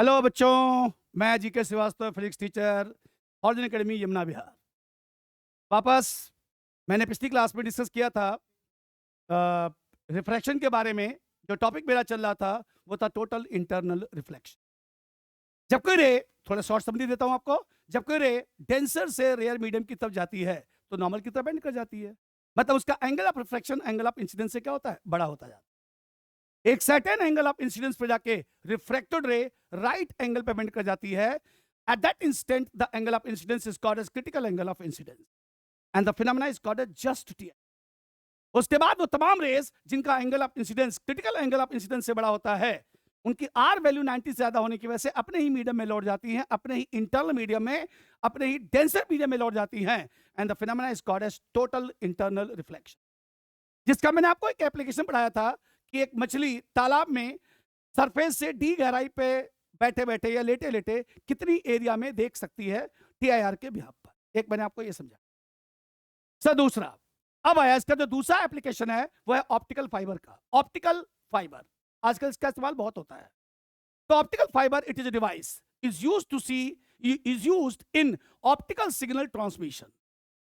Hello बच्चों, मैं GK Srivastava, physics teacher, ऑर्जन एकेडमी, यमुना विहार। वापस मैंने पिछली क्लास में डिस्कस किया था रिफ्रैक्शन के बारे में। जो टॉपिक मेरा चल रहा था वो था टोटल इंटरनल रिफ्लेक्शन। जब कोई रे, थोड़ा शॉर्ट समझी देता हूं आपको, जब कोई रे डेंसर से रेयर मीडियम की तरफ जाती है तो नॉर्मल की तरफ बेंड कर जाती है। मतलब उसका angle of refraction angle of incidence से क्या होता है, बड़ा होता जाता है। एक सर्टेन एंगल ऑफ इंसिडेंस पे जाके रिफ्रैक्टेड रे राइट एंगल पे बेंड कर जाती है। At that instant the angle of incidence is called as critical angle of incidence and the phenomena is called as just T. उसके बाद वो तमाम रेस जिनका angle of incidence critical angle of incidence से बड़ा होता है, उनकी आर वैल्यू 90 से ज्यादा होने की वजह से अपने ही मीडियम में लौट जाती हैं, अपने ही इंटरनल मीडियम में, अपने ही डेंसर मीडियम में लौट जाती हैं। And the phenomena is called as total internal reflection, जिसका मैंने आपको एक एप्लीकेशन पढ़ाया था कि एक मछली तालाब में सरफेस से डी गहराई पे बैठे बैठे या लेटे लेटे कितनी एरिया में देख सकती है टीआईआर के बिहाफ पर। एक मैंने आपको ये समझा। सर दूसरा, अब आया इसका जो दूसरा एप्लीकेशन है वो है ऑप्टिकल फाइबर का। ऑप्टिकल फाइबर आजकल इसका इस्तेमाल बहुत होता है। तो optical fibre it is a device is used to see is used in optical signal transmission.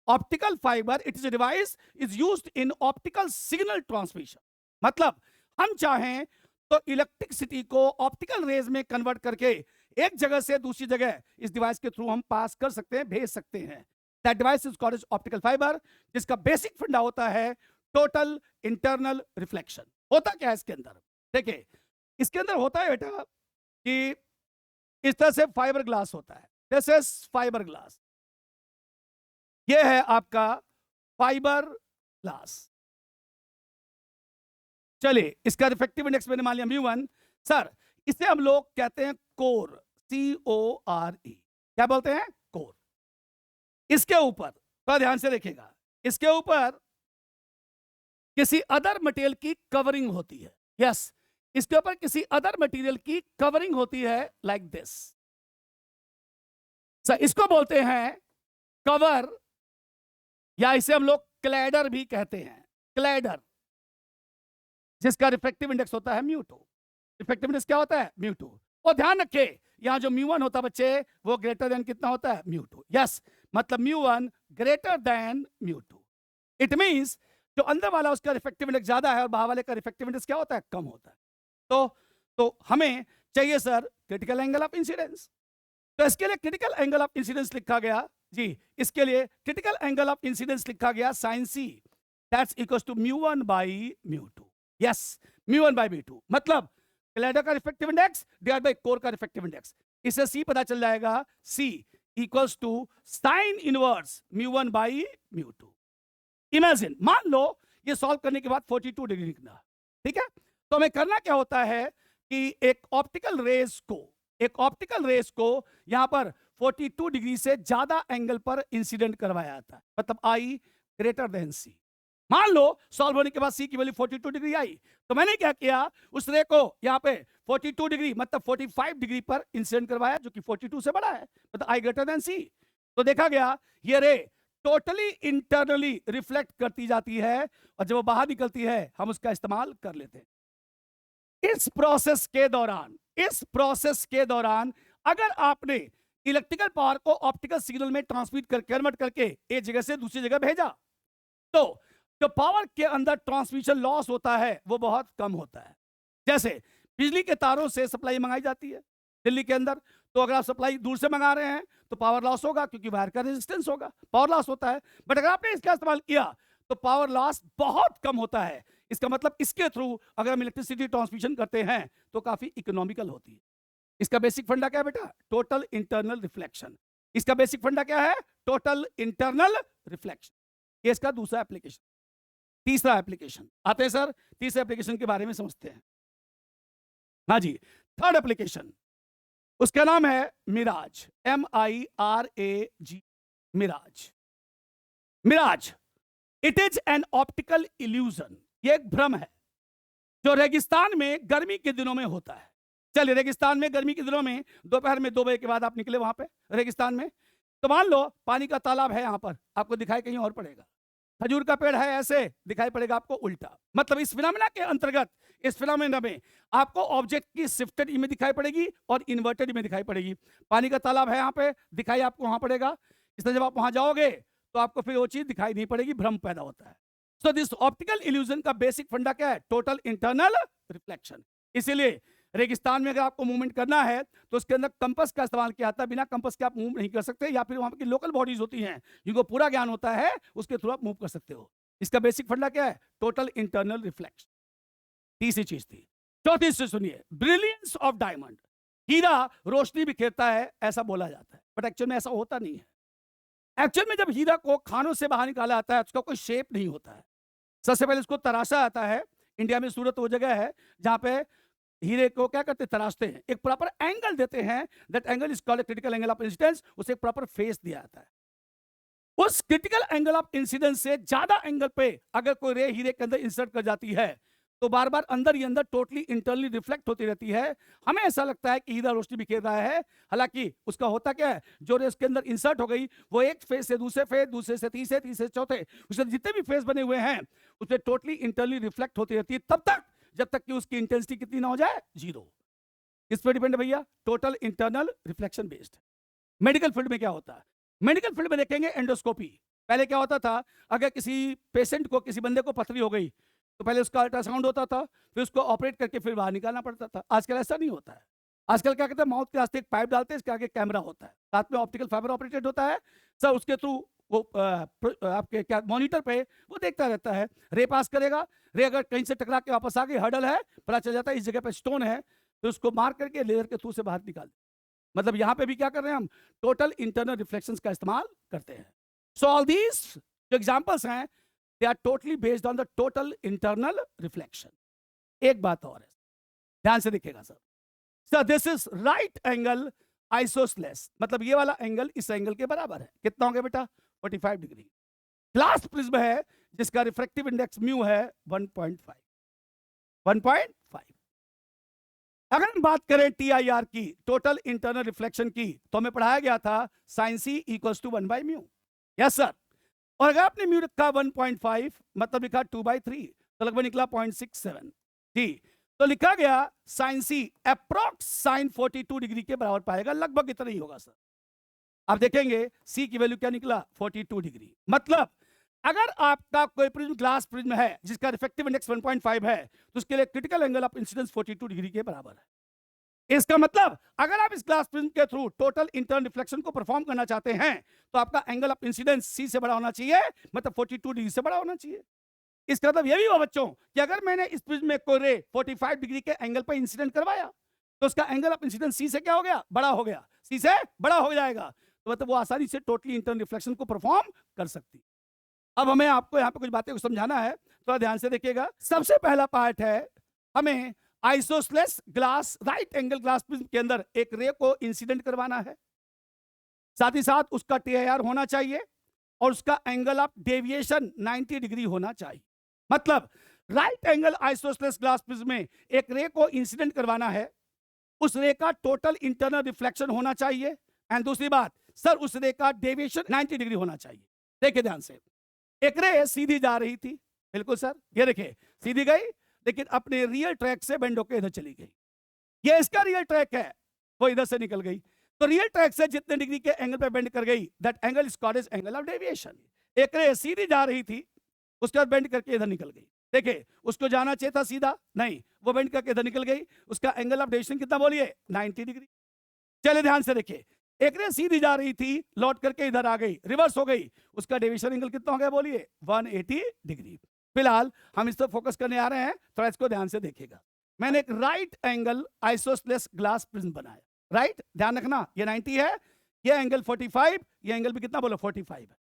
Optical fiber it is a device is used in optical signal transmission. मतलब हम चाहें तो इलेक्ट्रिसिटी को ऑप्टिकल रेज में convert करके एक जगह से दूसरी जगह इस डिवाइस के थ्रू हम पास कर सकते हैं, भेज सकते हैं। That device is called optical fibre, जिसका बेसिक फंडा होता है टोटल इंटरनल रिफ्लेक्शन। होता क्या है इसके अंदर, देखिए इसके अंदर होता है बेटा कि इस तरह से फाइबर ग्लास होता है। दिस इज फाइबर ग्लास, ये है आपका फाइबर ग्लास। चलिए इसका रिफ्रैक्टिव इंडेक्स मैंने मान लिया μ1। सर इसे हम लोग कहते हैं कोर, CORE। क्या बोलते हैं, कोर। इसके ऊपर थोड़ा ध्यान से देखिएगा, इसके ऊपर किसी अदर मटेरियल की कवरिंग होती है। यस, इसके ऊपर किसी अदर मटेरियल की कवरिंग होती है लाइक दिस। सर इसको बोलते हैं कवर, या इसे हम लोग क्लैडर भी कहते हैं, क्लैडर, जिसका रिफ्रैक्टिव इंडेक्स होता है μ2। रिफ्रैक्टिव इंडेक्स क्या होता है, μ2। और ध्यान रखिए यहां जो μ1 होता है बच्चे वो ग्रेटर देन कितना होता है, μ2। यस, मतलब μ1 ग्रेटर देन μ2। इट मींस जो अंदर वाला उसका रिफ्रैक्टिव इंडेक्स ज्यादा है और बाहर वाले का रिफ्रैक्टिव इंडेक्स क्या होता है, कम होता है। तो हमें चाहिए sir critical angle of incidence. तो इसके लिए क्रिटिकल एंगल ऑफ इंसिडेंस लिखा गया जी, इसके लिए क्रिटिकल एंगल ऑफ इंसिडेंस लिखा गया sin c, that's equals to μ1 by μ2। Yes, μ1 by μ2 मतलब क्लैडर का refractive index divide by core का रिफ्रैक्टिव इंडेक्स। इससे c पता चल जाएगा, c equals to sine inverse μ1 by μ2। Imagine, मान लो ये सॉल्व करने के बाद 42 डिग्री निकला, ठीक है। तो हमें करना क्या होता है कि एक ऑप्टिकल रेस को यहां पर 42 डिग्री से ज्यादा एंगल पर इंसिडेंट करवाया जाता है, मतलब आई ग्रेटर देन सी। मान लो सॉल्व होने के बाद सी की वैल्यू 42 डिग्री आई, तो मैंने क्या किया, उस रे को यहां पे 42 डिग्री मतलब 45 डिग्री पर इंसिडेंट करवाया, जो कि 42 से बड़ा है, मतलब आई ग्रेटर देन सी। तो देखा गया ये रे टोटली इंटरनली रिफ्लेक्ट करती जाती है और जब वो बाहर निकलती है हम उसका इस्तेमाल कर लेते हैं। इस प्रोसेस के दौरान अगर आपने इलेक्ट्रिकल पावर को ऑप्टिकल सिग्नल में ट्रांसमिट कर कन्वर्ट करके एक जगह से दूसरी जगह भेजा, तो जो पावर के अंदर ट्रांसमिशन लॉस होता है वो बहुत कम होता है। जैसे बिजली के तारों से सप्लाई मंगाई जाती है दिल्ली के अंदर, तो अगर आप सप्लाई दूर से मंगा रहे हैं तो पावर लॉस होगा क्योंकि वायर का रेजिस्टेंस होगा, पावर लॉस होता है। बट अगर आपने इसका इस्तेमाल किया तो पावर लॉस बहुत कम होता है। इसका मतलब इसके थ्रू अगर हम इलेक्ट्रिसिटी ट्रांसमिशन करते हैं तो काफी इकोनॉमिकल होती है। इसका बेसिक फंडा क्या है बेटा, टोटल इंटरनल रिफ्लेक्शन। इसका बेसिक फंडा क्या है, टोटल इंटरनल रिफ्लेक्शन। ये इसका दूसरा एप्लीकेशन। तीसरा एप्लीकेशन आते हैं सर, तीसरे एप्लीकेशन के बारे में समझते हैं। हाँ जी, थर्ड एप्लीकेशन, उसका नाम है mirage, MIRAG, mirage. Mirage it is an optical illusion, ये एक भ्रम है जो रेगिस्तान में गर्मी के दिनों में होता है। चलिए रेगिस्तान में गर्मी के दिनों में दोपहर में 2 बजे के बाद आप निकले वहां पे रेगिस्तान में, तो मान लो पानी का तालाब है यहां पर, आपको दिखाई कहीं और पड़ेगा। खजूर का पेड़ है ऐसे, दिखाई पड़ेगा आपको उल्टा। मतलब इस फिनोमेना के अंतर्गत, इस फिनोमेना में आपको ऑब्जेक्ट की शिफ्टेड इमेज दिखाई पड़ेगी और इन्वर्टेड इमेज दिखाई पड़ेगी। पानी का तालाब है यहाँ पे, दिखाई आपको वहां पड़ेगा। इसलिए जब आप वहां जाओगे तो आपको फिर वो चीज दिखाई नहीं पड़ेगी, भ्रम पैदा होता है। सो दिस ऑप्टिकल इल्यूजन का बेसिक फंडा क्या है? Total internal reflection. इसीलिए रेगिस्तान में अगर आपको मूवमेंट करना है तो उसके अंदर कंपस का इस्तेमाल किया जाता है। बिना कंपस के आप मूव नहीं कर सकते, या फिर वहां की लोकल बॉडीज होती हैं जिनको पूरा ज्ञान होता है, उसके थ्रू आप मूव कर सकते हो। इसका बेसिक फंडा क्या है? Total internal reflection. तीसरी चीज थी। चौथी से सुनिए, ब्रिलियंस ऑफ डायमंड। हीरा रोशनी बिखेरता है ऐसा बोला जाता है, बट एक्चुअल में ऐसा होता नहीं है। एक्चुअल में जब हीरा को खानों से बाहर निकाला जाता है, उसका कोई शेप नहीं होता है। सबसे पहले उसको तराशा आता है। इंडिया में सूरत वो जगह है जहां पे हीरे को क्या करते हैं? तराशते हैं, एक प्रॉपर एंगल देते हैं। That angle is called critical angle of incidence. उसे एक प्रॉपर फेस दिया जाता है। उस क्रिटिकल एंगल ऑफ इंसिडेंस से ज्यादा एंगल पे अगर कोई रे हीरे के अंदर इंसर्ट कर जाती है तो बार बार अंदर ही अंदर टोटली इंटरनली रिफ्लेक्ट होती रहती है। हमें ऐसा लगता है कि हीरा रोशनी बिखेर रहा है, हालांकि उसका होता क्या है? जो रे उसके अंदर इंसर्ट हो गई वो एक फेस से दूसरे फेस, दूसरे से तीसरे, तीसरे से चौथे, उसके जितने भी फेस बने हुए हैं उसमें टोटली इंटरनली रिफ्लेक्ट होती रहती है, तब तक जब तक कि उसकी इंटेंसिटी कितनी ना हो जाए? जीरो। इस पर डिपेंड है भैया, total internal reflection based. Medical field में क्या होता है? मेडिकल फील्ड में देखेंगे एंडोस्कोपी। पहले क्या होता था? अगर किसी पेशेंट को, किसी बंदे को पथरी हो गई तो पहले उसका अल्ट्रासाउंड होता था, फिर उसको ऑपरेट करके फिर बाहर निकालना पड़ता था। आजकल ऐसा नहीं होता है। आजकल क्या कहते हैं? माउथ के रास्ते एक पाइप डालते हैं, इसके आगे कैमरा होता है, साथ में ऑप्टिकल फाइबर ऑपरेटेड होता है सर। उसके थ्रू वो आपके क्या मॉनिटर पे वो देखता रहता है, रे पास करेगा। रे अगर कहीं से टकरा के वापस आ गई, हर्डल है, पता चल जाता है इस जगह पे स्टोन है, तो उसको मार करके लेजर के थ्रू से बाहर निकाल। मतलब यहां पे भी क्या कर रहे हैं हम? टोटल इंटरनल रिफ्लेक्शंस का इस्तेमाल करते हैं। सो ऑल दीज जो एग्जांपल्स हैं, they are totally based on the total internal reflection. एक बात और है, ध्यान से देखिएगा sir. Sir this is right angle isosceles, मतलब ये वाला एंगल इस एंगल के बराबर है। कितना हो गया बेटा? 45 डिग्री। ग्लास प्रिज्म है जिसका रिफ्रैक्टिव इंडेक्स म्यू है 1.5। 1.5। अगर हम बात करें TIR की, टोटल इंटरनल रिफ्लेक्शन की, तो हमें पढ़ाया गया था sin c equals to 1/μ। Yes sir. और अगर आपने म्यू रखा 1.5, मतलब लिखा 2/3, तो लगभग निकला 0.67। जी, तो लिखा गया sin c approx sin 42 degree के बराबर पाएगा, लगभग इतना ही होगा सर। आप देखेंगे c की वैल्यू क्या निकला? 42 डिग्री। मतलब अगर आपका कोई प्रिज्म ग्लास प्रिज्म है जिसका रिफ्रैक्टिव इंडेक्स 1.5 है, तो उसके लिए critical angle of incidence 42 degree के बराबर है। इसका मतलब अगर आप इस ग्लास प्रिज्म के थ्रू टोटल इंटरनल रिफ्लेक्शन को परफॉर्म करना चाहते हैं तो आपका एंगल ऑफ इंसिडेंस सी से बड़ा होना चाहिए, मतलब 42 डिग्री से बड़ा होना चाहिए। इसका मतलब यह भी हुआ बच्चों कि अगर मैंने इस प्रिज्म में कोई रे 45 डिग्री के एंगल पर इंसिडेंट करवाया तो उसका एंगल ऑफ इंसिडेंस सी से क्या हो गया? बड़ा हो गया। सी से बड़ा हो जाएगा, तो मतलब वो आसानी से टोटली इंटरनल रिफ्लेक्शन को परफॉर्म कर सकती। अब हमें आपको यहाँ पे कुछ बातें को समझाना है, थोड़ा ध्यान से देखिएगा। सबसे पहला पार्ट है, हमें isosceles glass right angle glass prism के अंदर एक रे को इंसिडेंट करवाना है, साथ ही साथ उसका TIR होना चाहिए और उसका एंगल ऑफ डेविएशन 90 डिग्री होना चाहिए। मतलब right angle isosceles glass prism में एक रे को इंसिडेंट करवाना है, उस रे का टोटल इंटरनल रिफ्लेक्शन होना चाहिए, एंड दूसरी बात सर उस रे का डेविएशन 90 डिग्री होना चाहिए। देखिए ध्यान से, एक रे सीधी जा रही थी, बिल्कुल सर, ये देखिए सीधी गई, लेकिन अपने रियल ट्रैक से बेंड होकर इधर चली गई। ये इसका रियल ट्रैक है, वो इधर से निकल गई। तो रियल ट्रैक से जितने डिग्री के एंगल पे बेंड कर गई, that angle is called as angle of deviation. एक रे सीधी जा रही थी, उसके बाद बेंड करके इधर निकल गई। देखिए उसको जाना चाहिए था सीधा, नहीं, वो बेंड करके इधर निकल गई। उसका एंगल ऑफ डेविएशन कितना बोलिए? 90 डिग्री। चलिए ध्यान से देखिए, एक रे सीधी जा रही थी, लौट करके इधर आ गई, रिवर्स हो गई, उसका डेविएशन एंगल कितना हो गया बोलिए? 180 डिग्री। फिलहाल हम इस पर फोकस करने आ रहे हैं, थोड़ा इसको ध्यान से देखिएगा। मैंने एक right angle isosceles glass prism बनाया, राइट, ध्यान रखना, ये 90 है, ये एंगल 45, ये एंगल भी कितना बोलो? 45 है।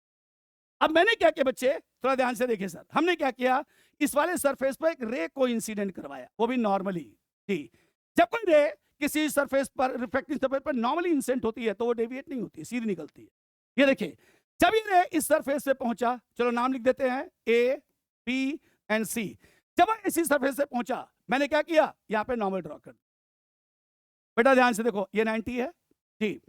अब मैंने क्या किया बच्चे, थोड़ा ध्यान से देखिए सर, हमने क्या किया, इस वाले सरफेस पर एक रे को इंसिडेंट करवाया, वो भी नॉर्मली। जी, जब कोई रे किसी सरफेस पर, रिफ्रैक्टिंग सरफेस पर नॉर्मली इंसिडेंट होती है तो वो डेविएट नहीं होती, सीधी निकलती है। ये देखिए, जब ये रे इस सरफेस पे पहुंचा, चलो नाम लिख देते हैं A, B एंड C। जब इसी सरफेस से पहुंचा, मैंने क्या किया, यहां पे नॉर्मल ड्रॉ कर। बेटा ध्यान से देखो, ये 90 है जी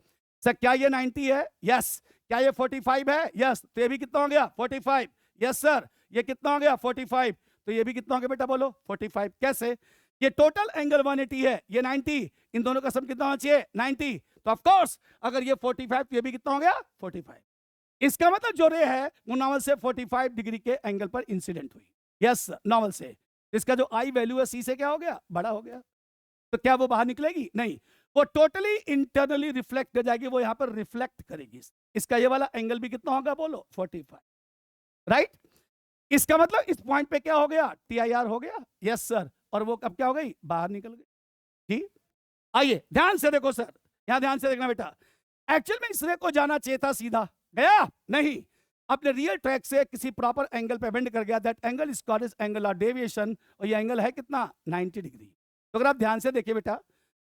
सर, क्या ये 90 है? यस। क्या ये 45 है? यस। तो ये भी कितना हो गया? 45। यस सर, ये कितना हो गया 45, तो ये भी कितना हो गया बेटा बोलो 45। कैसे? ये टोटल एंगल 180 है, ये 90, इन दोनों का सम कितना होना चाहिए 90, तो ऑफ कोर्स अगर ये 45 तो ये भी कितना हो गया 45। इसका मतलब जो रे है वो नॉर्मल से 45 डिग्री के एंगल पर इंसिडेंट हुई। यस नॉर्मल से। इसका जो आई वैल्यू है सी से क्या हो गया बड़ा हो गया, तो क्या वो बाहर निकलेगी? नहीं, वो टोटली इंटरनली रिफ्लेक्ट कर जाएगी, वो यहां पर रिफ्लेक्ट करेगी। इसका ये वाला एंगल भी कितना होगा बोलो 45, राइट। इसका मतलब इस पॉइंट पे क्या हो गया टी आई आर हो गया। यस सर, और वो कब क्या हो गई बाहर निकल गई। ठीक, आइए ध्यान से देखो सर, यहां ध्यान से देखना बेटा। एक्चुअल में इस रे को जाना चाहिए था सीधा, गया नहीं, अपने रियल ट्रैक से किसी प्रॉपर एंगल पे बेंड कर गया। That angle is called as angle of deviation, और ये एंगल है कितना 90 डिग्री। तो अगर आप ध्यान से देखिए बेटा,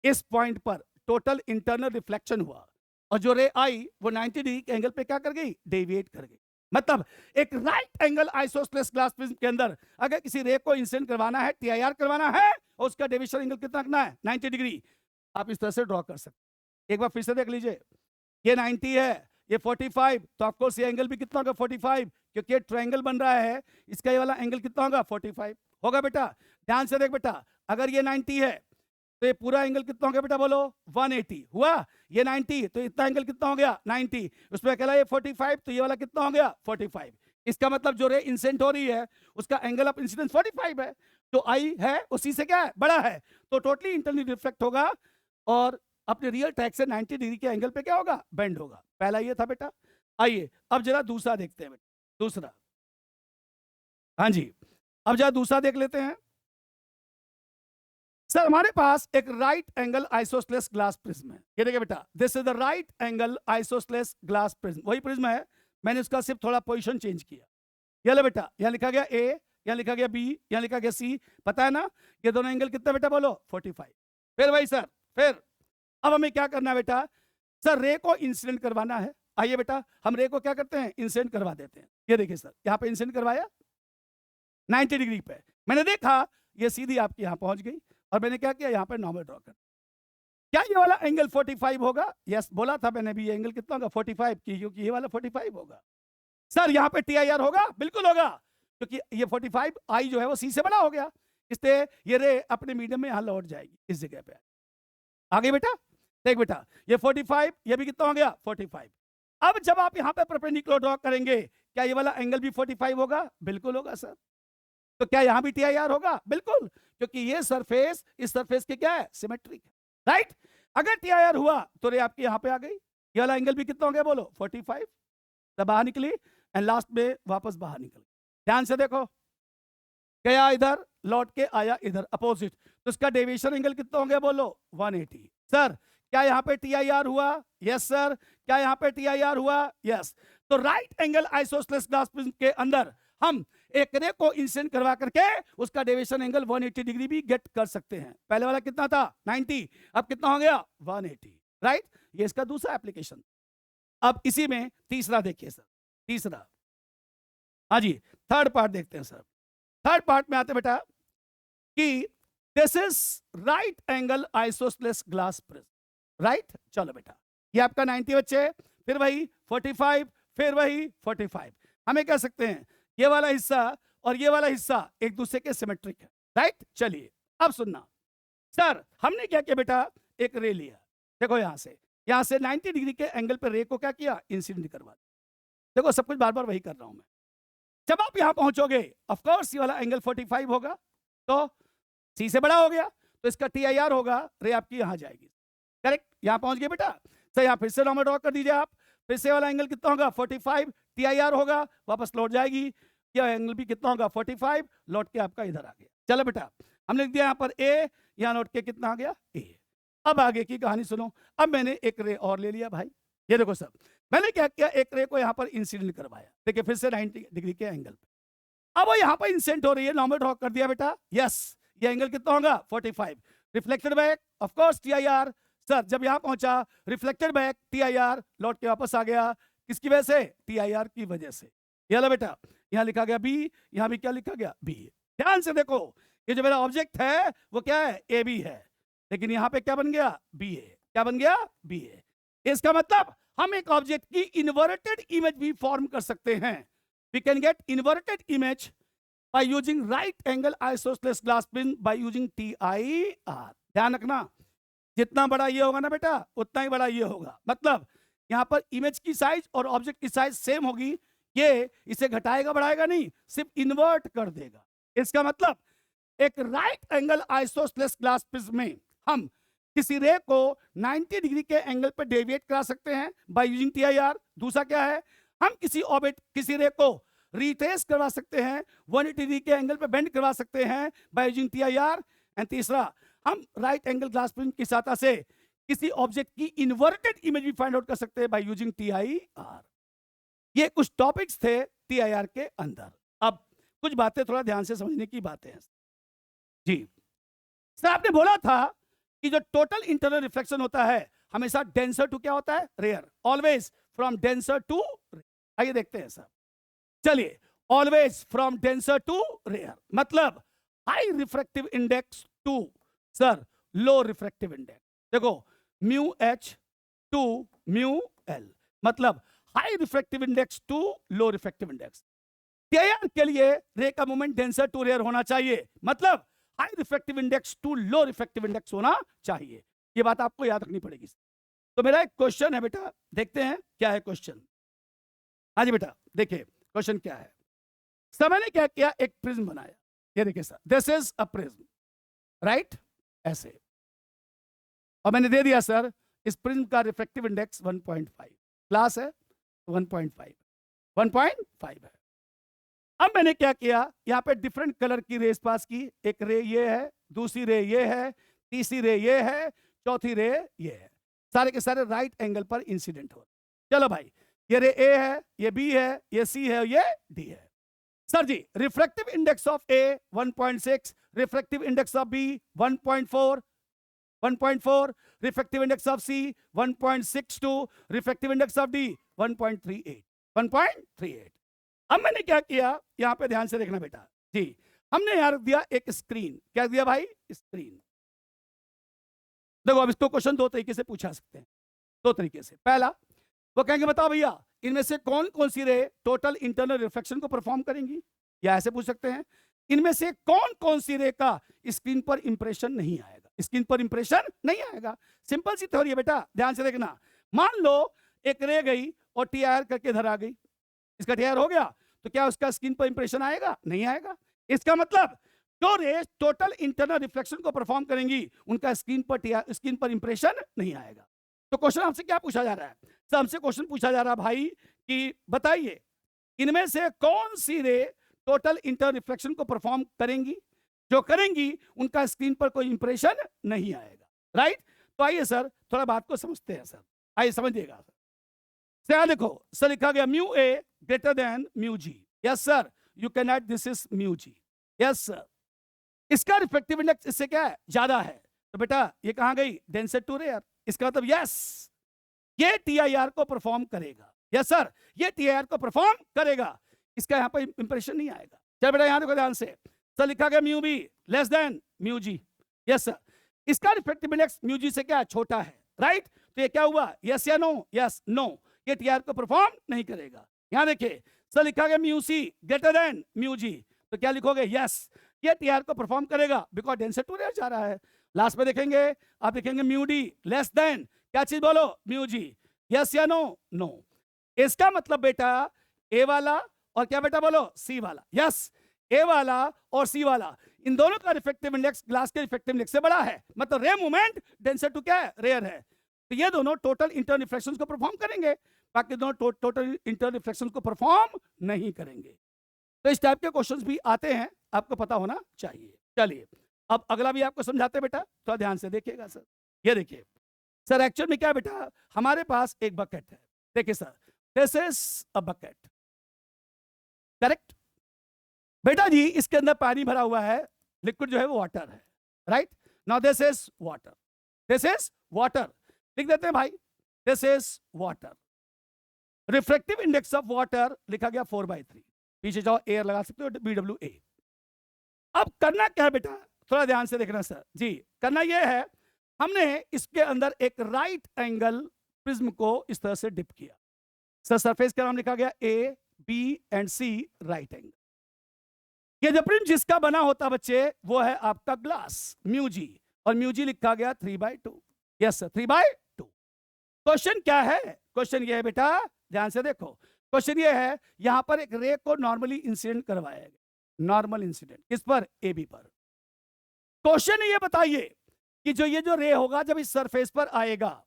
इस पॉइंट पर टोटल इंटरनल रिफ्लेक्शन हुआ, और जो रे आई वो 90 डिग्री के एंगल पे क्या कर गई डेविएट कर गई। मतलब एक right angle isosceles glass prism के अंदर अगर किसी रे को इंसिडेंट करवाना है, टीआईआर करवाना है, और उसका डेविएशन एंगल कितना रखना है 90 डिग्री, आप इस तरह से ड्रॉ कर सकते। एक बार फिर से देख लीजिए, ये 90 है, ये 45, तो ऑफकोर्स ये एंगल भी कितना होगा 45, क्योंकि ये ट्रायंगल बन रहा है, इसका ये वाला एंगल कितना होगा 45 होगा बेटा। ध्यान से देख बेटा, अगर ये 90 है तो ये पूरा एंगल कितना हो गया बेटा बोलो 180 हुआ। ये 90 तो इतना एंगल कितना हो गया 90, उसमें अकेला ये 45, तो ये वाला कितना हो गया 45। इसका मतलब जो रे इंसिडेंट हो रही है उसका एंगल ऑफ इंसिडेंस 45 है, तो आई है उसी से क्या है बड़ा है, तो टोटली इंटरनली रिफ्लेक्ट होगा और अपने रियल ट्रैक से 90 डिग्री के एंगल पे क्या होगा बेंड होगा। पहला ये था बेटा। आइए अब जरा दूसरा देखते हैं बेटा, दूसरा, हाँ जी, अब जरा दूसरा देख लेते हैं। सर हमारे पास एक right angle isosceles glass prism है, ये देखिए बेटा, this is the right angle isosceles glass prism, वही प्रिज्म है, मैंने इसका सिर्फ थोड़ा पोजीशन चेंज किया। ये लो बेटा, यहाँ लिखा गया ए, यहाँ लिखा गया बी, यहाँ लिखा गया सी, पता है ना ये दोनों एंगल कितना बेटा बोलो 45। फिर वही सर, फिर अब हमें क्या करना है बेटा, सर रे को इंसिडेंट करवाना है। आइए बेटा हम रे को क्या करते हैं इंसिडेंट करवा देते हैं। ये देखिए सर, यहाँ पे इंसिडेंट करवाया 90 डिग्री पे, मैंने देखा ये सीधी आपकी यहाँ पहुंच गई, और मैंने क्या किया यहाँ पे नॉर्मल ड्रॉ कर। क्या ये वाला एंगल 45 होगा? यस बोला था मैंने भी, ये एंगल कितना होगा 45 की, क्योंकि ये वाला 45 होगा। सर यहाँ पे टीआईआर होगा? बिल्कुल होगा, क्योंकि ये 45 आई जो है वो सी से बड़ा हो गया, इसलिए ये रे अपने मीडियम में यहाँ लौट जाएगी इस जगह पे। आगे बेटा देख बेटा, ये 45, ये भी कितना हो गया 45। अब जब आप यहाँ पे परपेंडिकुलर ड्रॉ करेंगे, क्या ये वाला एंगल भी 45 होगा? बिल्कुल होगा सर। तो क्या यहां भी टीआईआर होगा? बिल्कुल, क्योंकि ये सरफेस इस सरफेस के क्या है सिमेट्रिक है, राइट। अगर टीआईआर हुआ तो रे आपकी यहां पे आ गई, ये वाला एंगल भी कितना हो गया बोलो 45, तब बाहर निकली एंड लास्ट में वापस बाहर निकल गई। ध्यान से देखो, गया इधर लौट के आया इधर अपोजिट, तो इसका डेविएशन एंगल कितना हो गया बोलो 180। सर क्या यहाँ पे टीआईआर हुआ? Yes sir. क्या यहाँ पे टीआईआर हुआ? यस। तो right angle isosceles glass prism के अंदर हम एक रे को इंसिडेंट करवा करके उसका डेविएशन एंगल 180 डिग्री भी गेट कर सकते हैं। पहले वाला कितना था 90, अब कितना हो गया 180, राइट। ये इसका दूसरा एप्लीकेशन। अब इसी में तीसरा देखिए सर, तीसरा, हाँ जी थर्ड पार्ट देखते हैं सर। थर्ड पार्ट में आते बेटा कि this is right angle isosceles glass prism, right. चलो बेटा ये आपका 90 बच्चे, फिर वही 45, फिर वही 45। हमें कह सकते हैं ये वाला हिस्सा और ये वाला हिस्सा एक दूसरे के सिमेट्रिक है, राइट। चलिए अब सुनना सर, हमने क्या किया बेटा, एक रे लिया, देखो यहां से 90 डिग्री के एंगल पे रे को क्या किया इंसिडेंट करवा। देखो सब कुछ बार बार वही कर रहा हूं मैं। जब आप यहां पहुंचोगे ऑफ कोर्स ये वाला एंगल 45 होगा, तो सी से बड़ा हो गया, तो इसका टीआईआर होगा, रे आपकी यहां जाएगी, करेक्ट। यहां पहुंच गए बेटा, तो यहां फिर से नॉर्मल ड्रॉ कर दीजिए आप, फिर से वाला एंगल कितना होगा 45, टीआईआर होगा, वापस लौट जाएगी, यह एंगल भी कितना होगा 45, लौट के आपका इधर आ गया। चलो बेटा हमने लिख दिया यहाँ पर ए, यहाँ लौट के कितना आ गया ए। अब आगे की कहानी सुनो। अब मैंने एक रे और ले लिया भाई, ये देखो सब, मैंने क्या किया, एक रे को यहाँ पर इंसिडेंट करवाया, देखिए फिर से 90 डिग्री के एंगल पे। अब वो यहाँ पर इंसिडेंट हो रही है, नॉर्मल ड्रॉ कर दिया बेटा, यस। ये एंगल कितना होगा 45, reflected back of course TIR. Sir जब यहां पहुंचा रिफ्लेक्टेड बैक टीआईआर, लौट के वापस आ गया, किसकी वजह से? टीआईआर की वजह से। ये लो बेटा, यहां लिखा गया बी, यहां भी क्या लिखा गया बी। ध्यान से देखो, ये जो मेरा ऑब्जेक्ट है वो क्या है ए बी है, लेकिन यहां पे क्या बन गया बी ए। क्या बन गया बी ए। इसका मतलब हम एक ऑब्जेक्ट की इन्वर्टेड इमेज भी फॉर्म कर सकते हैं। We can get inverted image by using right angle isosceles glass prism by using TIR। ध्यान रखना, जितना बड़ा ये होगा ना बेटा उतना ही बड़ा ये होगा। मतलब यहां पर इमेज की साइज और ऑब्जेक्ट की साइज सेम होगी, ये इसे घटाएगा बढ़ाएगा नहीं, सिर्फ इन्वर्ट कर देगा। इसका मतलब एक right angle isosceles glass prism में हम किसी रे को 90 डिग्री के एंगल पर डेविएट करा सकते हैं बाय यूजिंग TIR। दूसरा क्या है, हम किसी ऑर्बिट किसी रे को रिट्रेस करवा सकते हैं, 180 डिग्री के एंगल पे बेंड करवा सकते हैं बाय यूजिंग TIR। एंड तीसरा, हम राइट एंगल ग्लास प्रिज्म की सहायता से किसी ऑब्जेक्ट की इन्वर्टेड इमेज भी फाइंड आउट कर सकते हैं बाय यूजिंग TIR। ये कुछ टॉपिक्स थे TIR के अंदर। अब कुछ बातें थोड़ा ध्यान से समझने की बातें हैं जी। सर आपने बोला था कि जो टोटल इंटरनल रिफ्लेक्शन होता है हमेशा डेंसर टू क्या होता है, rare. Always from denser to, आइए देखते हैं सर। चलिए, always from denser to rare मतलब high refractive index to sir low refractive index. देखो mu H to mu L मतलब high refractive index to low refractive index. TIR के लिए रे का मोमेंट डेंसर टू रेयर होना चाहिए, मतलब high refractive index to low refractive index होना चाहिए। ये बात आपको याद रखनी पड़ेगी। तो मेरा एक क्वेश्चन है बेटा, देखते हैं क्या है क्वेश्चन। हाँ जी बेटा, देखिए क्वेश्चन क्या है। सर मैंने क्या किया, एक प्रिज्म बनाया। ये देखिए sir, this is a prism, right, ऐसे। और मैंने दे दिया सर इस प्रिज्म का रिफ्रैक्टिव इंडेक्स 1.5, क्लास है 1.5 है। अब मैंने क्या किया, यहाँ पे डिफरेंट कलर की रेस पास की। एक रे ये है, दूसरी रे ये है, तीसरी रे ये है, चौथी रे ये है। सारे के सारे राइट एंगल पर इंसिडेंट हो। चलो भाई, ये रे ए है, ये बी है, ये सी है, ये डी है। Sir ji refractive index of A 1.6, refractive index of B 1.4, refractive index of C 1.62, refractive index of D 1.38। अब मैंने क्या किया, यहां पे ध्यान से देखना बेटा जी। हमने यहां रख दिया एक स्क्रीन। क्या दिया भाई, स्क्रीन। देखो अब इसको क्वेश्चन दो तरीके से पूछा सकते हैं, दो तरीके से। पहला, वो कहेंगे बताओ भैया इनमें से कौन कौन सी रे टोटल इंटरनल रिफ्लेक्शन को परफॉर्म करेंगी, या ऐसे पूछ सकते हैं इनमें से कौन कौन सी रे का स्क्रीन पर इंप्रेशन नहीं आएगा, स्क्रीन पर इंप्रेशन नहीं आएगा। सिंपल सी थ्योरी है बेटा, ध्यान से देखना। मान लो एक रे गई और TIR करके इधर आ गई, इसका TIR हो गया, तो क्या उसका स्क्रीन पर इंप्रेशन आएगा, नहीं आएगा। इसका मतलब जो रेस टोटल इंटरनल रिफ्लेक्शन को परफॉर्म करेंगी उनका स्क्रीन पर इंप्रेशन नहीं आएगा। तो क्वेश्चन हमसे क्या पूछा जा रहा है, सर हमसे क्वेश्चन पूछा जा रहा है भाई कि बताइए इनमें से कौन सी रे टोटल इंटरनल रिफ्लेक्शन को परफॉर्म करेंगी, जो करेंगी उनका स्क्रीन पर कोई इंप्रेशन नहीं आएगा, राइट। तो आइए सर थोड़ा बात को समझते हैं सर, आइए समझिएगा सर। देखो सर लिखा गया mu A greater than mu G. Yes sir, you can add this is mu G. Yes sir, इसका रिफ्लेक्टिव इंडेक्स इससे क्या है, ज्यादा है। तो बेटा ये कहां गई, डेंसर टू रेयर। इसका मतलब यस ये TIR को परफॉर्म करेगा। यस सर, ये TIR को परफॉर्म करेगा, इसका यहां पर इंप्रेशन नहीं आएगा। चल बेटा यहां देखो ध्यान से, सर लिखा गया mu B less than mu G. Yes sir, इसका रिफ्लेक्टिव इंडेक्स म्यू जी से क्या है, छोटा है, राइट। तो ये क्या हुआ, यस या नो, यस नो, ये TIR को परफॉर्म नहीं करेगा। यहां देखिए सर लिखा गया mu C greater than mu G, तो क्या लिखोगे, यस ये TIR को परफॉर्म करेगा बिकॉज डेंसर टू रेयर जा रहा है। लास्ट में देखेंगे, आप देखेंगे म्यू डी लेस देन, क्या चीज बोलो, म्यू जी। यस या नो, नो। इसका मतलब बेटा ए वाला और क्या बेटा बोलो, सी वाला। यस, ए वाला और सी वाला इन दोनों का रिफ्लेक्टिव इंडेक्स ग्लास के रिफ्लेक्टिव इंडेक्स से बड़ा है, मतलब रे मूवमेंट डेंसर टू क्या है, रेयर है। तो ये दोनों टोटल इंटरनल रिफ्लेक्शन को परफॉर्म करेंगे, बाकी दोनों टोटल इंटरनल रिफ्लेक्शन को परफॉर्म नहीं करेंगे। तो इस टाइप के क्वेश्चंस भी आते हैं, आपको पता होना चाहिए। चलिए अब अगला भी आपको समझाते बेटा, थोड़ा ध्यान से देखिएगा सर। ये देखिए सर, एक्चुअल में क्या बेटा, हमारे पास एक बकेट है। देखिए sir, this is a bucket, correct बेटा जी। इसके अंदर पानी भरा हुआ है, लिक्विड जो है वो वाटर है, right. Now this is water, this is water, लिख देते हैं भाई, this is water. Refractive index of water लिखा गया 4/3, पीछे जाओ एयर लगा सकते हो, BWA। अब करना क्या है बेटा, थोड़ा ध्यान से देखना सर जी। करना यह है, हमने इसके अंदर एक राइट एंगल प्रिज्म को इस तरह से डिप किया। सर सरफेस का नाम लिखा गया A B and C right angle. ये जो प्रिज्म जिसका बना होता बच्चे वो है आपका ग्लास म्यू जी, और म्यू जी लिखा गया 3/2। Yes sir, 3/2। क्वेश्चन क्या है? क्वेश्चन ये है बेटा, ध्यान से देखो। क्वेश्चन ये है, यहां पर एक रे को नॉर्मली इंसिडेंट करवाया गया। नॉर्मल इंसिडेंट किस पर? AB पर। क्वेश्चन ये बताइए कि ये जो रे होगा जब इस सरफेस पर आएगा,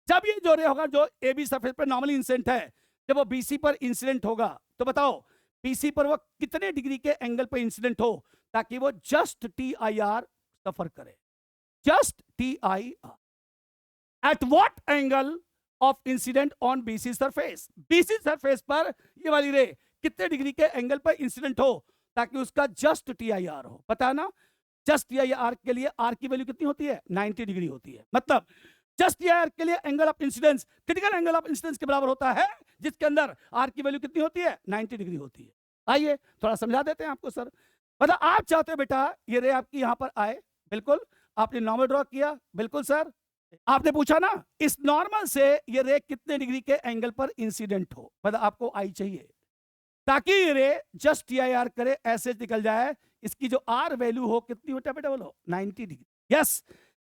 जब ये जो रे होगा जो AB सरफेस पर नॉर्मल इंसिडेंट है, जब वो BC पर इंसिडेंट होगा, तो बताओ BC पर वो कितने डिग्री के एंगल पर इंसिडेंट हो ताकि वो जस्ट TIR सफर करे। Just TIR at what angle of incident on BC surface. BC surface पर ये वाली रे कितने डिग्री के एंगल पर इंसिडेंट हो ताकि उसका जस्ट TIR हो। पता है ना, जस्ट TIR के लिए R की वैल्यू कितनी होती है? 90 डिग्री होती है। मतलब जस्ट TIR के लिए angle of incidence critical angle of incidence के बराबर होता है, जिसके अंदर R की वैल्यू कितनी होती है? 90 डिग्री होती है। आइए थोड़ा समझा देते हैं आपको सर। मतलब आप चाहते हो बेटा ये रे आपकी यहां पर आए, बिल्कुल। आपने नॉर्मल ड्रॉ किया, बिल्कुल सर। आपने पूछा ना इस नॉर्मल से ये रे कितने डिग्री के एंगल पर इंसिडेंट हो, मतलब आपको आई चाहिए ताकि ये रे जस्ट TIR करे, ऐसे निकल जाए। इसकी जो R वैल्यू हो कितनी होता है बेटा? बोलो 90 degree. Yes,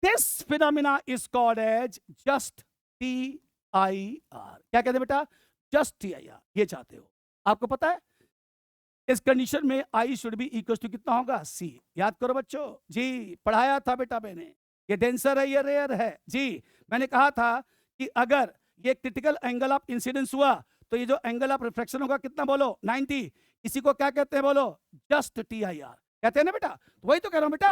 this phenomena is called as just TIR। क्या कहते हैं बेटा? Just TIR। ये चाहते हो, आपको पता है इस कंडीशन में I should be equal to कितना होगा? C। याद करो बच्चों जी, पढ़ाया था बेटा मैंने। ये डेंसर है, ये रेयर है जी। मैंने कहा था कि अगर ये क्रिटिकल एंगल ऑफ इंसिडेंस हुआ तो ये जो एंगल ऑफ रिफ्लेक्शन होगा कितना? बोलो 90। इसी को क्या कहते हैं? बोलो जस्ट TIR कहते हैं ना बेटा। तो वही तो कह रहा हूं बेटा,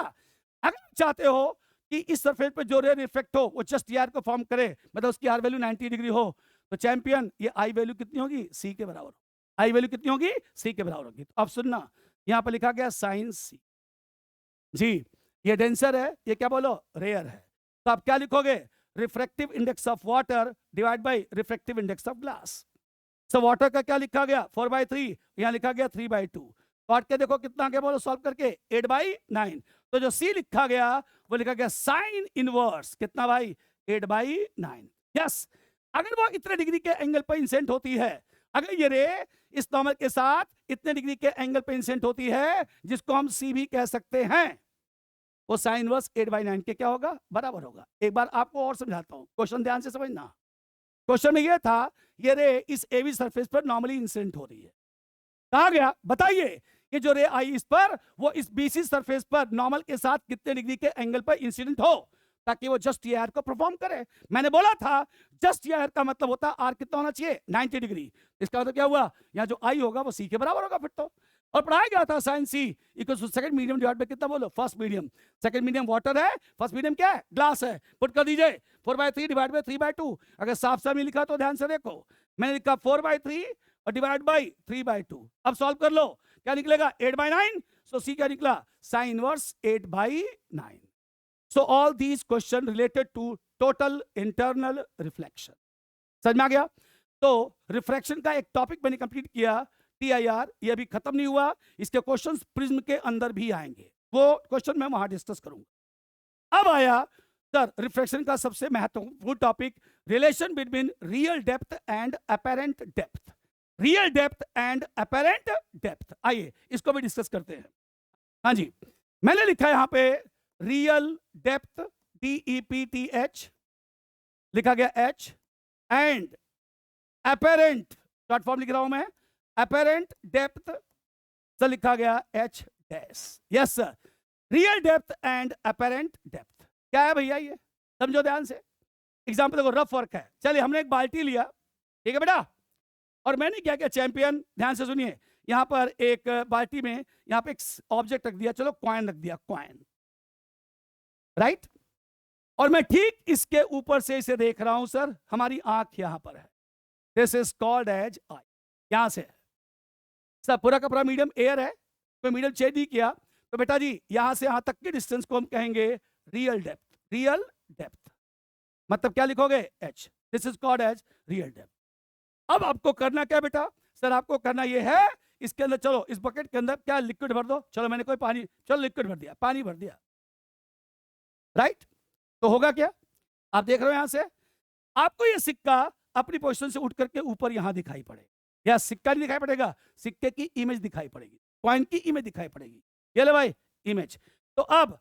अगर चाहते हो कि इस सरफेस पे जो रे रिफ्लेक्ट हो वो जस्ट TIR को फॉर्म करे, मतलब उसकी R वैल्यू 90 डिग्री हो, तो चैंपियन ये I वैल्यू कितनी होगी? C के बराबर। I वैल्यू कितनी होगी? C के बराबर होगी। तो अब सुनना, यहां पर लिखा गया साइन C जी। ये डेंसर है, ये क्या बोलो? रेयर है। तो आप क्या लिखोगे? Refractive index of water divide by refractive index of glass. So water का क्या लिखा गया? 4/3, यहां लिखा गया 3/2। काट के देखो कितना गया, बोलो सॉल्व करके 8/9। तो जो C लिखा गया वो लिखा गया साइन इनवर्स कितना भाई? 8/9। यस, अगर वो इतने डिग्री के एंगल पर इंसेंट होती है, अगर ये रे इस नॉर्मल के साथ इतने डिग्री के एंगल पर इंसेंट होती है, जिसको हम C भी कह सकते हैं, वो साइन इनवर्स 8/9 के क्या होगा? बराबर होगा। एक बार आपको और समझाता हूं, क्वेश्चन ध्यान से समझना। क्वेश्चन में ये था, ये रे इस AB सरफेस पर नॉर्मली इंसिडेंट हो रही है। कहा गया बताइए ये जो रे आई इस पर, वो इस BC सरफेस पर नॉर्मल के साथ कितने डिग्री के एंगल पर इंसिडेंट हो ताकि वो जस्ट TIR को परफॉर्म करे। मैंने बोला था जस्ट TIR का मतलब होता है R कितना होना चाहिए? 90 डिग्री। इसका मतलब क्या हुआ? यहाँ जो I होगा वो C के बराबर होगा फिर तो। और पढ़ाया गया था sine C equal to second medium divide by कितना? बोलो first medium. Second medium water है, फर्स्ट मीडियम क्या है? ग्लास है। पुट कर दीजिए 4/3 डिवाइड बाय 3/2। अगर साफ साफ नहीं लिखा तो ध्यान से देखो, मैंने लिखा 4/3 और डिवाइड बाय 3/2। अब सॉल्व कर लो, क्या निकलेगा? 8/9। सो C क्या निकला? Sine inverse 8/9। So all these question related to total internal reflection. समझ में आ गया? तो रिफ्रैक्शन का एक टॉपिक मैंने कंप्लीट किया, TIR। ये अभी खत्म नहीं हुआ, इसके क्वेश्चंस प्रिज्म के अंदर भी आएंगे, वो क्वेश्चन मैं वहां डिस्कस करूंगा। अब आया सर रिफ्रैक्शन का सबसे महत्वपूर्ण topic, relation between real depth and apparent depth. Real depth and apparent depth, आइए इसको भी डिस्कस करते हैं। हाँ जी, मैंने लिखा है यहां पे रियल डेप्थ DEPTH लिखा गया H, and apparent short form लिख रहा हूं मैं, अपैरेंट डेप्थ सर लिखा गया H dash. Yes sir, real depth and apparent depth क्या है भैया? ये समझो ध्यान से। एग्जांपल देखो, रफ वर्क है। चलिए हमने एक बाल्टी लिया, ठीक है बेटा, और मैंने क्या किया चैंपियन, ध्यान से सुनिए, यहां पर एक बाल्टी में यहां पे एक ऑब्जेक्ट रख दिया, चलो कॉइन रख दिया, कॉइन, राइट। और मैं ठीक इसके ऊपर से इसे देख रहा हूं सर, हमारी आंख यहां पर है, this is called as eye. यहां से सर पूरा का पूरा मीडियम एयर है, कोई मीडियम चेंज नहीं किया, तो बेटा जी यहां से यहां तक की डिस्टेंस को हम कहेंगे रियल डेप्थ। रियल डेप्थ मतलब क्या लिखोगे? H। This is called as real depth. अब आपको करना क्या बेटा? सर आपको करना ये है, इसके अंदर चलो इस बकेट के अंदर क्या लिक्विड भर दो, चलो मैंने कोई पानी, चलो लिक्विड भर दिया, पानी भर दिया, राइट। तो होगा क्या? आप देख रहे हो यहां से आपको ये सिक्का अपनी पोजीशन से उठ करके ऊपर यहां दिखाई पड़े, या सिक्का नहीं दिखाई पड़ेगा, सिक्के की इमेज दिखाई पड़ेगी, कॉइन की इमेज दिखाई पड़ेगी। ये ले भाई इमेज। तो अब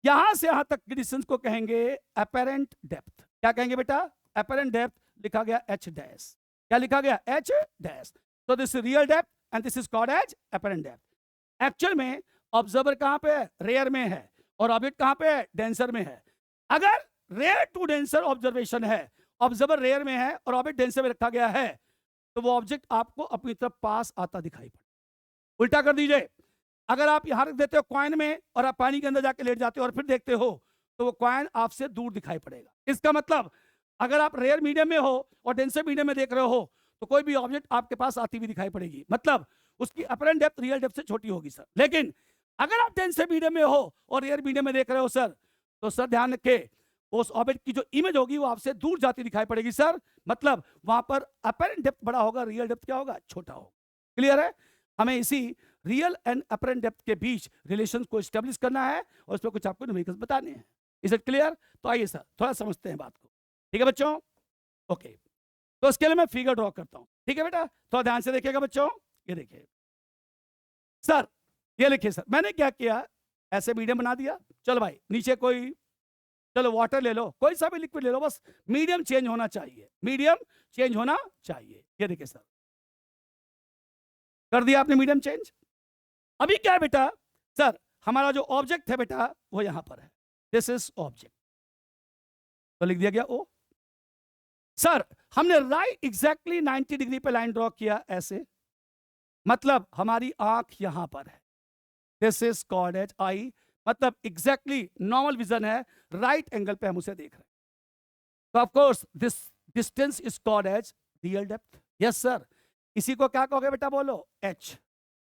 यहां से यहां तक की डिस्टेंस को कहेंगे अपेरेंट डेप्थ। क्या कहेंगे बेटा? अपेरेंट डेप्थ लिखा गया एच डैश। क्या लिखा गया? H dash. तो this is real depth and this is called as apparent depth. Actual में ऑब्जर्वर कहां पे है? रेयर में है। और ऑब्जेक्ट कहां पे है? डेंसर में है। अगर रेयर टू डेंसर ऑब्जर्वेशन है, ऑब्जर्वर रेयर में है और ऑब्जेक्ट डेंसर में रखा गया है, तो वो ऑब्जेक्ट आपको अपनी तरफ पास आता दिखाई पड़े। उल्टा कर दीजिए, अगर आप यहां रख देते हो कॉइन में और आप पानी के अंदर जाके लेट जाते हो और फिर देखते हो, तो वो कॉइन आपसे दूर दिखाई पड़ेगा। इसका मतलब अगर आप रेयर मीडियम में हो और डेंसर मीडियम में देख रहे हो, तो कोई भी ऑब्जेक्ट आपके पास आती हुई दिखाई पड़ेगी, मतलब उसकी अपरेंट डेप्थ रियल डेप्थ से छोटी होगी सर। लेकिन अगर आप डेंसर मीडियम में हो और रेयर मीडियम में देख रहे हो सर, तो सर ध्यान रखें, उस ऑब्जेक्ट की जो इमेज होगी वो आपसे दूर जाती दिखाई पड़ेगी सर। मतलब वहां पर अपरेंट डेप्थ बड़ा होगा, रियल डेप्थ क्या होगा? छोटा होगा। क्लियर है? हमें इसी रियल एंड अपरेंट डेप्थ के बीच रिलेशन को स्टेब्लिश करना है और उसमें कुछ आपको न्यूमेरिकल्स बताने हैं। Is it clear? तो आइए सर थोड़ा समझते हैं बात को। ठीक है बच्चों? ओके, तो इसके लिए मैं फिगर ड्रॉ करता हूं। ठीक है बेटा, थोड़ा ध्यान से देखिएगा बच्चों। ये देखिए सर, ये लिखिए सर, मैंने क्या किया, ऐसे मीडियम बना दिया। चलो भाई नीचे कोई, चलो वाटर ले लो, कोई सा भी लिक्विड ले लो, बस मीडियम चेंज होना चाहिए, मीडियम चेंज होना चाहिए। ये देखिए सर, कर दिया आपने मीडियम चेंज। अभी क्या है बेटा? सर हमारा जो ऑब्जेक्ट है बेटा वो यहां पर है, दिस इज ऑब्जेक्ट, तो लिख दिया गया ओ। सर हमने राइट एग्जैक्टली 90 डिग्री पे लाइन ड्रॉ किया ऐसे, मतलब हमारी आंख यहां पर है, this is called as eye, मतलब एग्जैक्टली नॉर्मल विजन है, राइट एंगल पे हम उसे देख रहे हैं। तो of course this distance is called as real depth. Yes sir, इसी को क्या कहोगे बेटा? बोलो एच।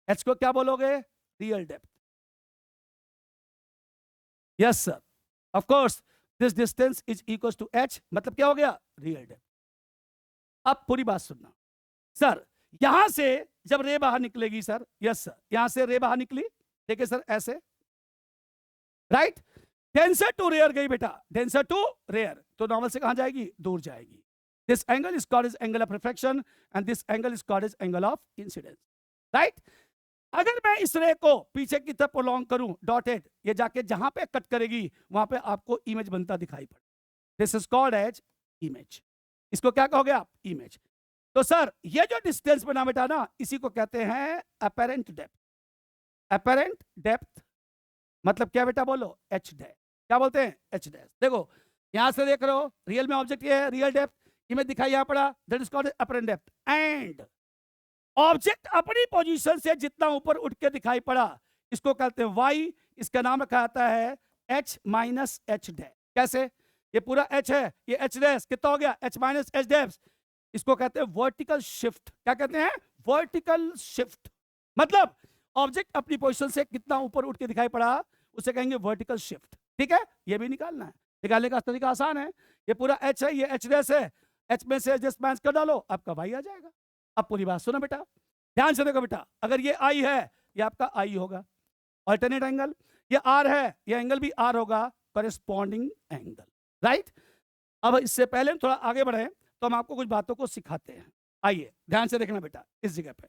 एच को क्या बोलोगे? Real depth. Yes sir, of course this distance is equal to H, मतलब क्या हो गया? Real depth. अब पूरी बात सुनना सर, यहां से जब रे बाहर निकलेगी सर, यस सर, यहां से रे बाहर निकली, देखिए सर ऐसे, राइट, डेंसर टू रेयर गई बेटा, डेंसर टू रेयर, तो नॉर्मल से कहां जाएगी? दूर जाएगी। This angle is called as angle of reflection and this angle is called as angle of incidence, right. अगर मैं इस रे को पीछे की तरफ प्रोलॉन्ग करूं, डॉटेड, ये जाके जहां पे कट करेगी वहां पे आपको इमेज बनता दिखाई पड़े, this is called as image. इसको क्या कहोगे आप? इमेज। तो सर ये जो डिस्टेंस बना बेटा ना, इसी को कहते हैं अपेरेंट डेप्थ। अपेरेंट डेप्थ मतलब क्या बेटा? बोलो एच डैश। क्या बोलते हैं? H dash. देखो यहां से देख रहे हो, रियल में ऑब्जेक्ट ये है, रियल डेप्थ, इमेज दिखाई यहां पड़ा, that is called apparent depth. And object अपनी पोजीशन से जितना ऊपर उठ के दिखाई पड़ा, इसको कहते हैं वाई, इसका नाम रखा जाता है एच माइनस एच डैश। कैसे? ये पूरा एच है, ये एच डैश कितना हो गया? H minus H dash. इसको कहते हैं वर्टिकल शिफ्ट। क्या कहते हैं? Vertical shift. मतलब ऑब्जेक्ट अपनी पोजीशन से कितना ऊपर उठ के दिखाई पड़ा, उसे कहेंगे वर्टिकल शिफ्ट। ठीक है, ये भी निकालना है, निकालने का तरीका आसान है। ये पूरा एच है, ये एच डैश है, एच में से एच माइनस कर डालो, आपका वाई आ जाएगा। अब पूरी बात सुनो बेटा, ध्यान से देखो बेटा, अगर ये आई है, ये आपका आई होगा, अल्टरनेट एंगल, ये आर है, ये एंगल भी आर होगा, करेस्पॉन्डिंग एंगल, राइट। अब इससे पहले हम थोड़ा आगे बढ़े तो हम आपको कुछ बातों को सिखाते हैं। आइए ध्यान से देखना बेटा, इस जगह पे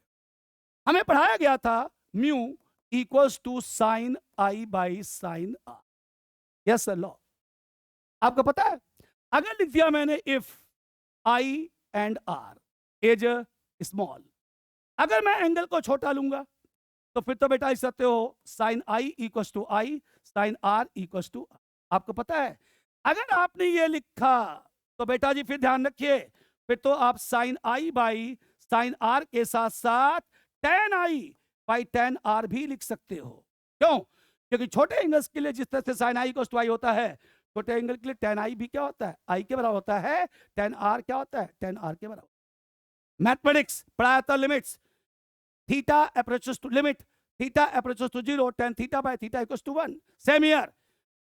हमें पढ़ाया गया था mu equals to sine I by sine R. Yes sir, law आपको पता है। अगर लिख दिया मैंने if I and R is small, अगर मैं एंगल को छोटा लूंगा तो फिर तो बेटा लिख सकते हो sine I equals to I, sine R equals to R. आपको पता है अगर आपने ये लिखा तो बेटा जी फिर ध्यान रखिए, फिर तो आप sine I by sine R के साथ साथ tan I by tan R भी लिख सकते हो। क्यों? क्योंकि छोटे एंगल्स के लिए जिस तरह से साइन आई इक्वल्स टू आई होता है, छोटे एंगल के लिए टेन आई भी क्या होता है? आई के बराबर होता है। टेन आर क्या होता है? टेन आर के बराबर। मैथमेटिक्स पढ़ाया था, limits, theta approaches to limit, theta approaches to 0, tan theta by theta equals to 1। Same here,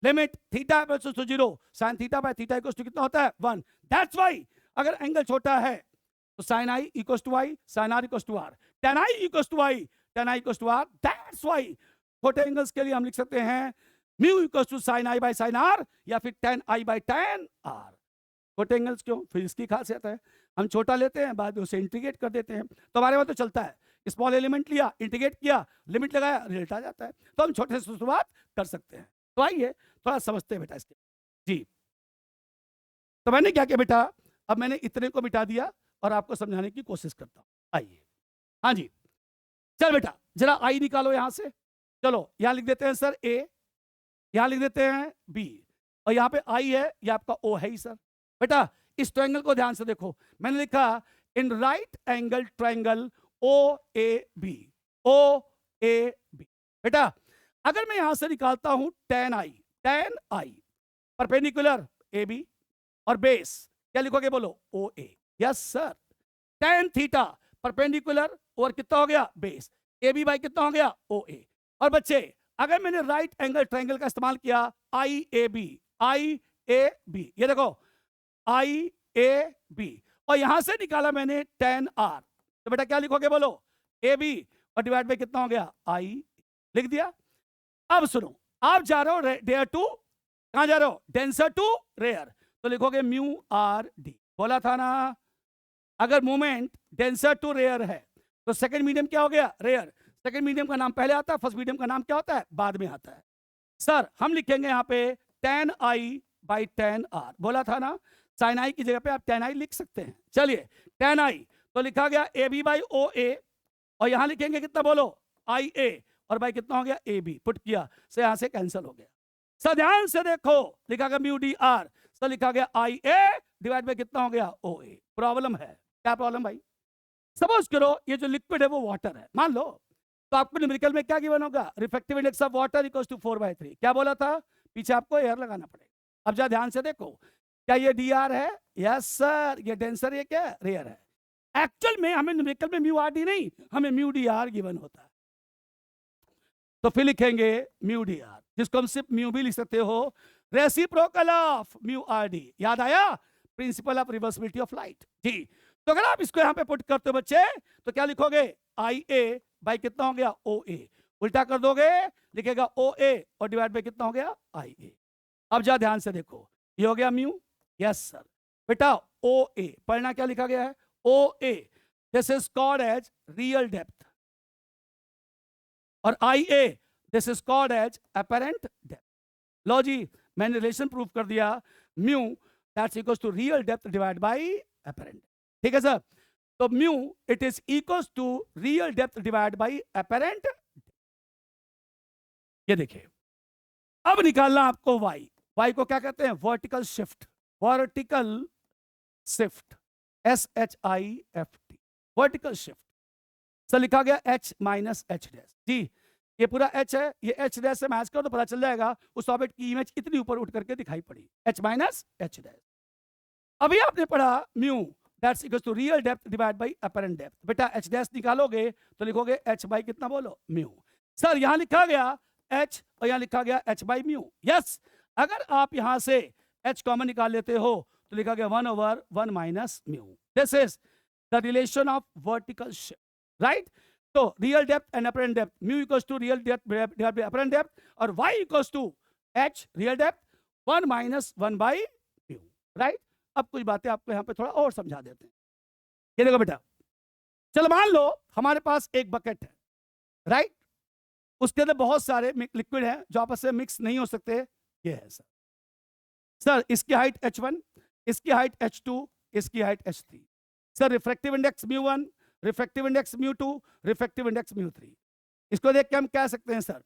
limit theta approaches to 0, sin theta by theta equals to कितना होता है? 1। दैट्स व्हाई अगर angle छोटा है तो sin i equals to I, sin r equals to r, tan i equals to I, tan i equals to r। That's why छोटे angles के लिए हम लिख सकते हैं mu equals to sin i by sin r या फिर tan i by tan r। छोटे एंगल्स क्यों? फिजिक्स की खासियत है। हम छोटा लेते हैं, बाद में उसे इंटीग्रेट कर देते हैं। तो हमारे वहाँ तो चलता है, स्मॉल एलिमेंट लिया, इंटीग्रेट किया, लिमिट लगाया, रिजल्ट आ जाता है। तो हम छोटे से शुरुआत कर सकते हैं। तो आइए थोड़ा समझते हैं बेटा इसके। जी, तो मैंने क्या किया बेटा, अब मैंने इतने को मिटा दिया और आपको समझाने की कोशिश करता हूँ। आइए, हाँ जी, चल बेटा जरा आई निकालो यहां से। चलो यहां लिख देते हैं सर ए, यहां लिख देते हैं बी, और यहां पे आई है, ये आपका ओ है ही सर। बेटा इस ट्रायंगल को ध्यान से देखो, मैंने लिखा in right angle triangle O A B, O A B. बेटा अगर मैं यहां से निकालता हूं tan I perpendicular A B, और बेस क्या लिखोगे बोलो, O A. Yes sir, tan theta perpendicular और कितना हो गया, बेस, ए बी बाई कितना हो गया, ओ ए। और बच्चे अगर मैंने राइट एंगल ट्रायंगल का इस्तेमाल किया, आई ए बी, ये देखो आई ए बी, और यहां से निकाला मैंने tan आर, तो बेटा क्या लिखोगे बोलो, ए बी और डिवाइड बाई कितना हो गया, आई, लिख दिया। अब सुनो, आप जा रहे हो डेयर टू, कहां जा रहे हो, डेंसर टू रेयर, तो लिखोगे म्यू आर डी। बोला था ना, अगर मोमेंट डेंसर टू रेयर है तो सेकंड मीडियम क्या हो गया, रेयर। सेकंड मीडियम का नाम पहले आता है, फर्स्ट मीडियम का नाम क्या होता है, बाद में आता है। सर हम लिखेंगे यहाँ पे tan I by tan R, बोला था ना sin आई की जगह पे आप tan आई लिख सकते हैं। चलिए tan आई तो लिखा गया ए बी बाई ओ ए, और यहां लिखेंगे कितना बोलो, आई ए, और बाई कितना हो गया, ए बी, पुट किया, से यहां से कैंसिल हो गया। सर ध्यान से देखो, लिखा गया म्यू डी आर, सर लिखा गया आई ए डिवाइड बाई कितना हो गया, ओ ए। प्रॉब्लम है, क्या प्रॉब्लम भाई, सपोज करो ये जो लिक्विड है वो वाटर है, मान लो, तो आपको न्यूमेरिकल में क्या गिवन होगा, refractive index of water equals to 4/3। क्या बोला था, पीछे आपको एयर लगाना पड़ेगा। अब जा ध्यान से देखो, क्या ये डी आर है, यस सर, ये डेंसर, ये क्या रेयर है। एक्चुअल में हमें न्यूमेरिकल में म्यू आर डी नहीं, हमें म्यू डी आर गिवन होता है, तो फिर लिखेंगे म्यू डी आर, जिसको हम सिर्फ म्यू भी लिख सकते हो, reciprocal of mu R D. याद आया, principle of reversibility of light. जी, तो अगर आप इसको यहां पे पुट करते हो बच्चे, तो क्या लिखोगे, आई ए बाई कितना हो गया, ओ ए, उल्टा कर दोगे लिखेगा ओ ए और डिवाइड बाई कितना हो गया, आई ए। अब जा ध्यान से देखो, ये हो गया म्यू, यस सर। बेटा ओ ए पढ़ना क्या लिखा गया है, O A this is called as real depth, और I A this is called as apparent depth. लो जी, मैंने रिलेशन प्रूव कर दिया, mu that's equals to real depth divide by apparent. ठीक है सर, तो mu it is equals to real depth divide by apparent. ये देखिए, अब निकालना आपको वाई, वाई को क्या कहते हैं, vertical shift, vertical shift, S H I F T, vertical shift. Sir लिखा गया एच माइनस एच डैश। जी, ये पूरा एच है, ये एच डैश से मैच करो तो पता चल जाएगा उस ऑब्जेक्ट की इमेज इतनी ऊपर उठ करके दिखाई पड़ी, एच माइनस एच डैश। अभी आपने पढ़ा mu that's equals to real depth divide by apparent depth. बेटा एच डैश निकालोगे तो लिखोगे एच बाई कितना बोलो, म्यू। सर यहां लिखा गया एच और यहां लिखा गया एच बाई म्यू। यस, अगर आप यहां से एच कॉमन निकाल लेते हो तो लिखा गया 1/1 minus mu. This is the relation of vertical shift, right. तो real depth and apparent depth, mu equals to real depth divide by apparent depth, और Y equals to H real depth 1 minus 1 by mu, right. अब कुछ बातें आपको यहाँ पे थोड़ा और समझा देते हैं। ये देखो बेटा, चलो मान लो हमारे पास एक बकेट है, राइट, उसके अंदर बहुत सारे लिक्विड हैं जो आपस में मिक्स नहीं हो सकते। ये है सर, सर इसकी हाइट h1, इसकी हाइट h2, इसकी height h3। Sir refractive index μ1, refractive index μ2, refractive index μ3। इसको देख के हम कह सकते हैं सर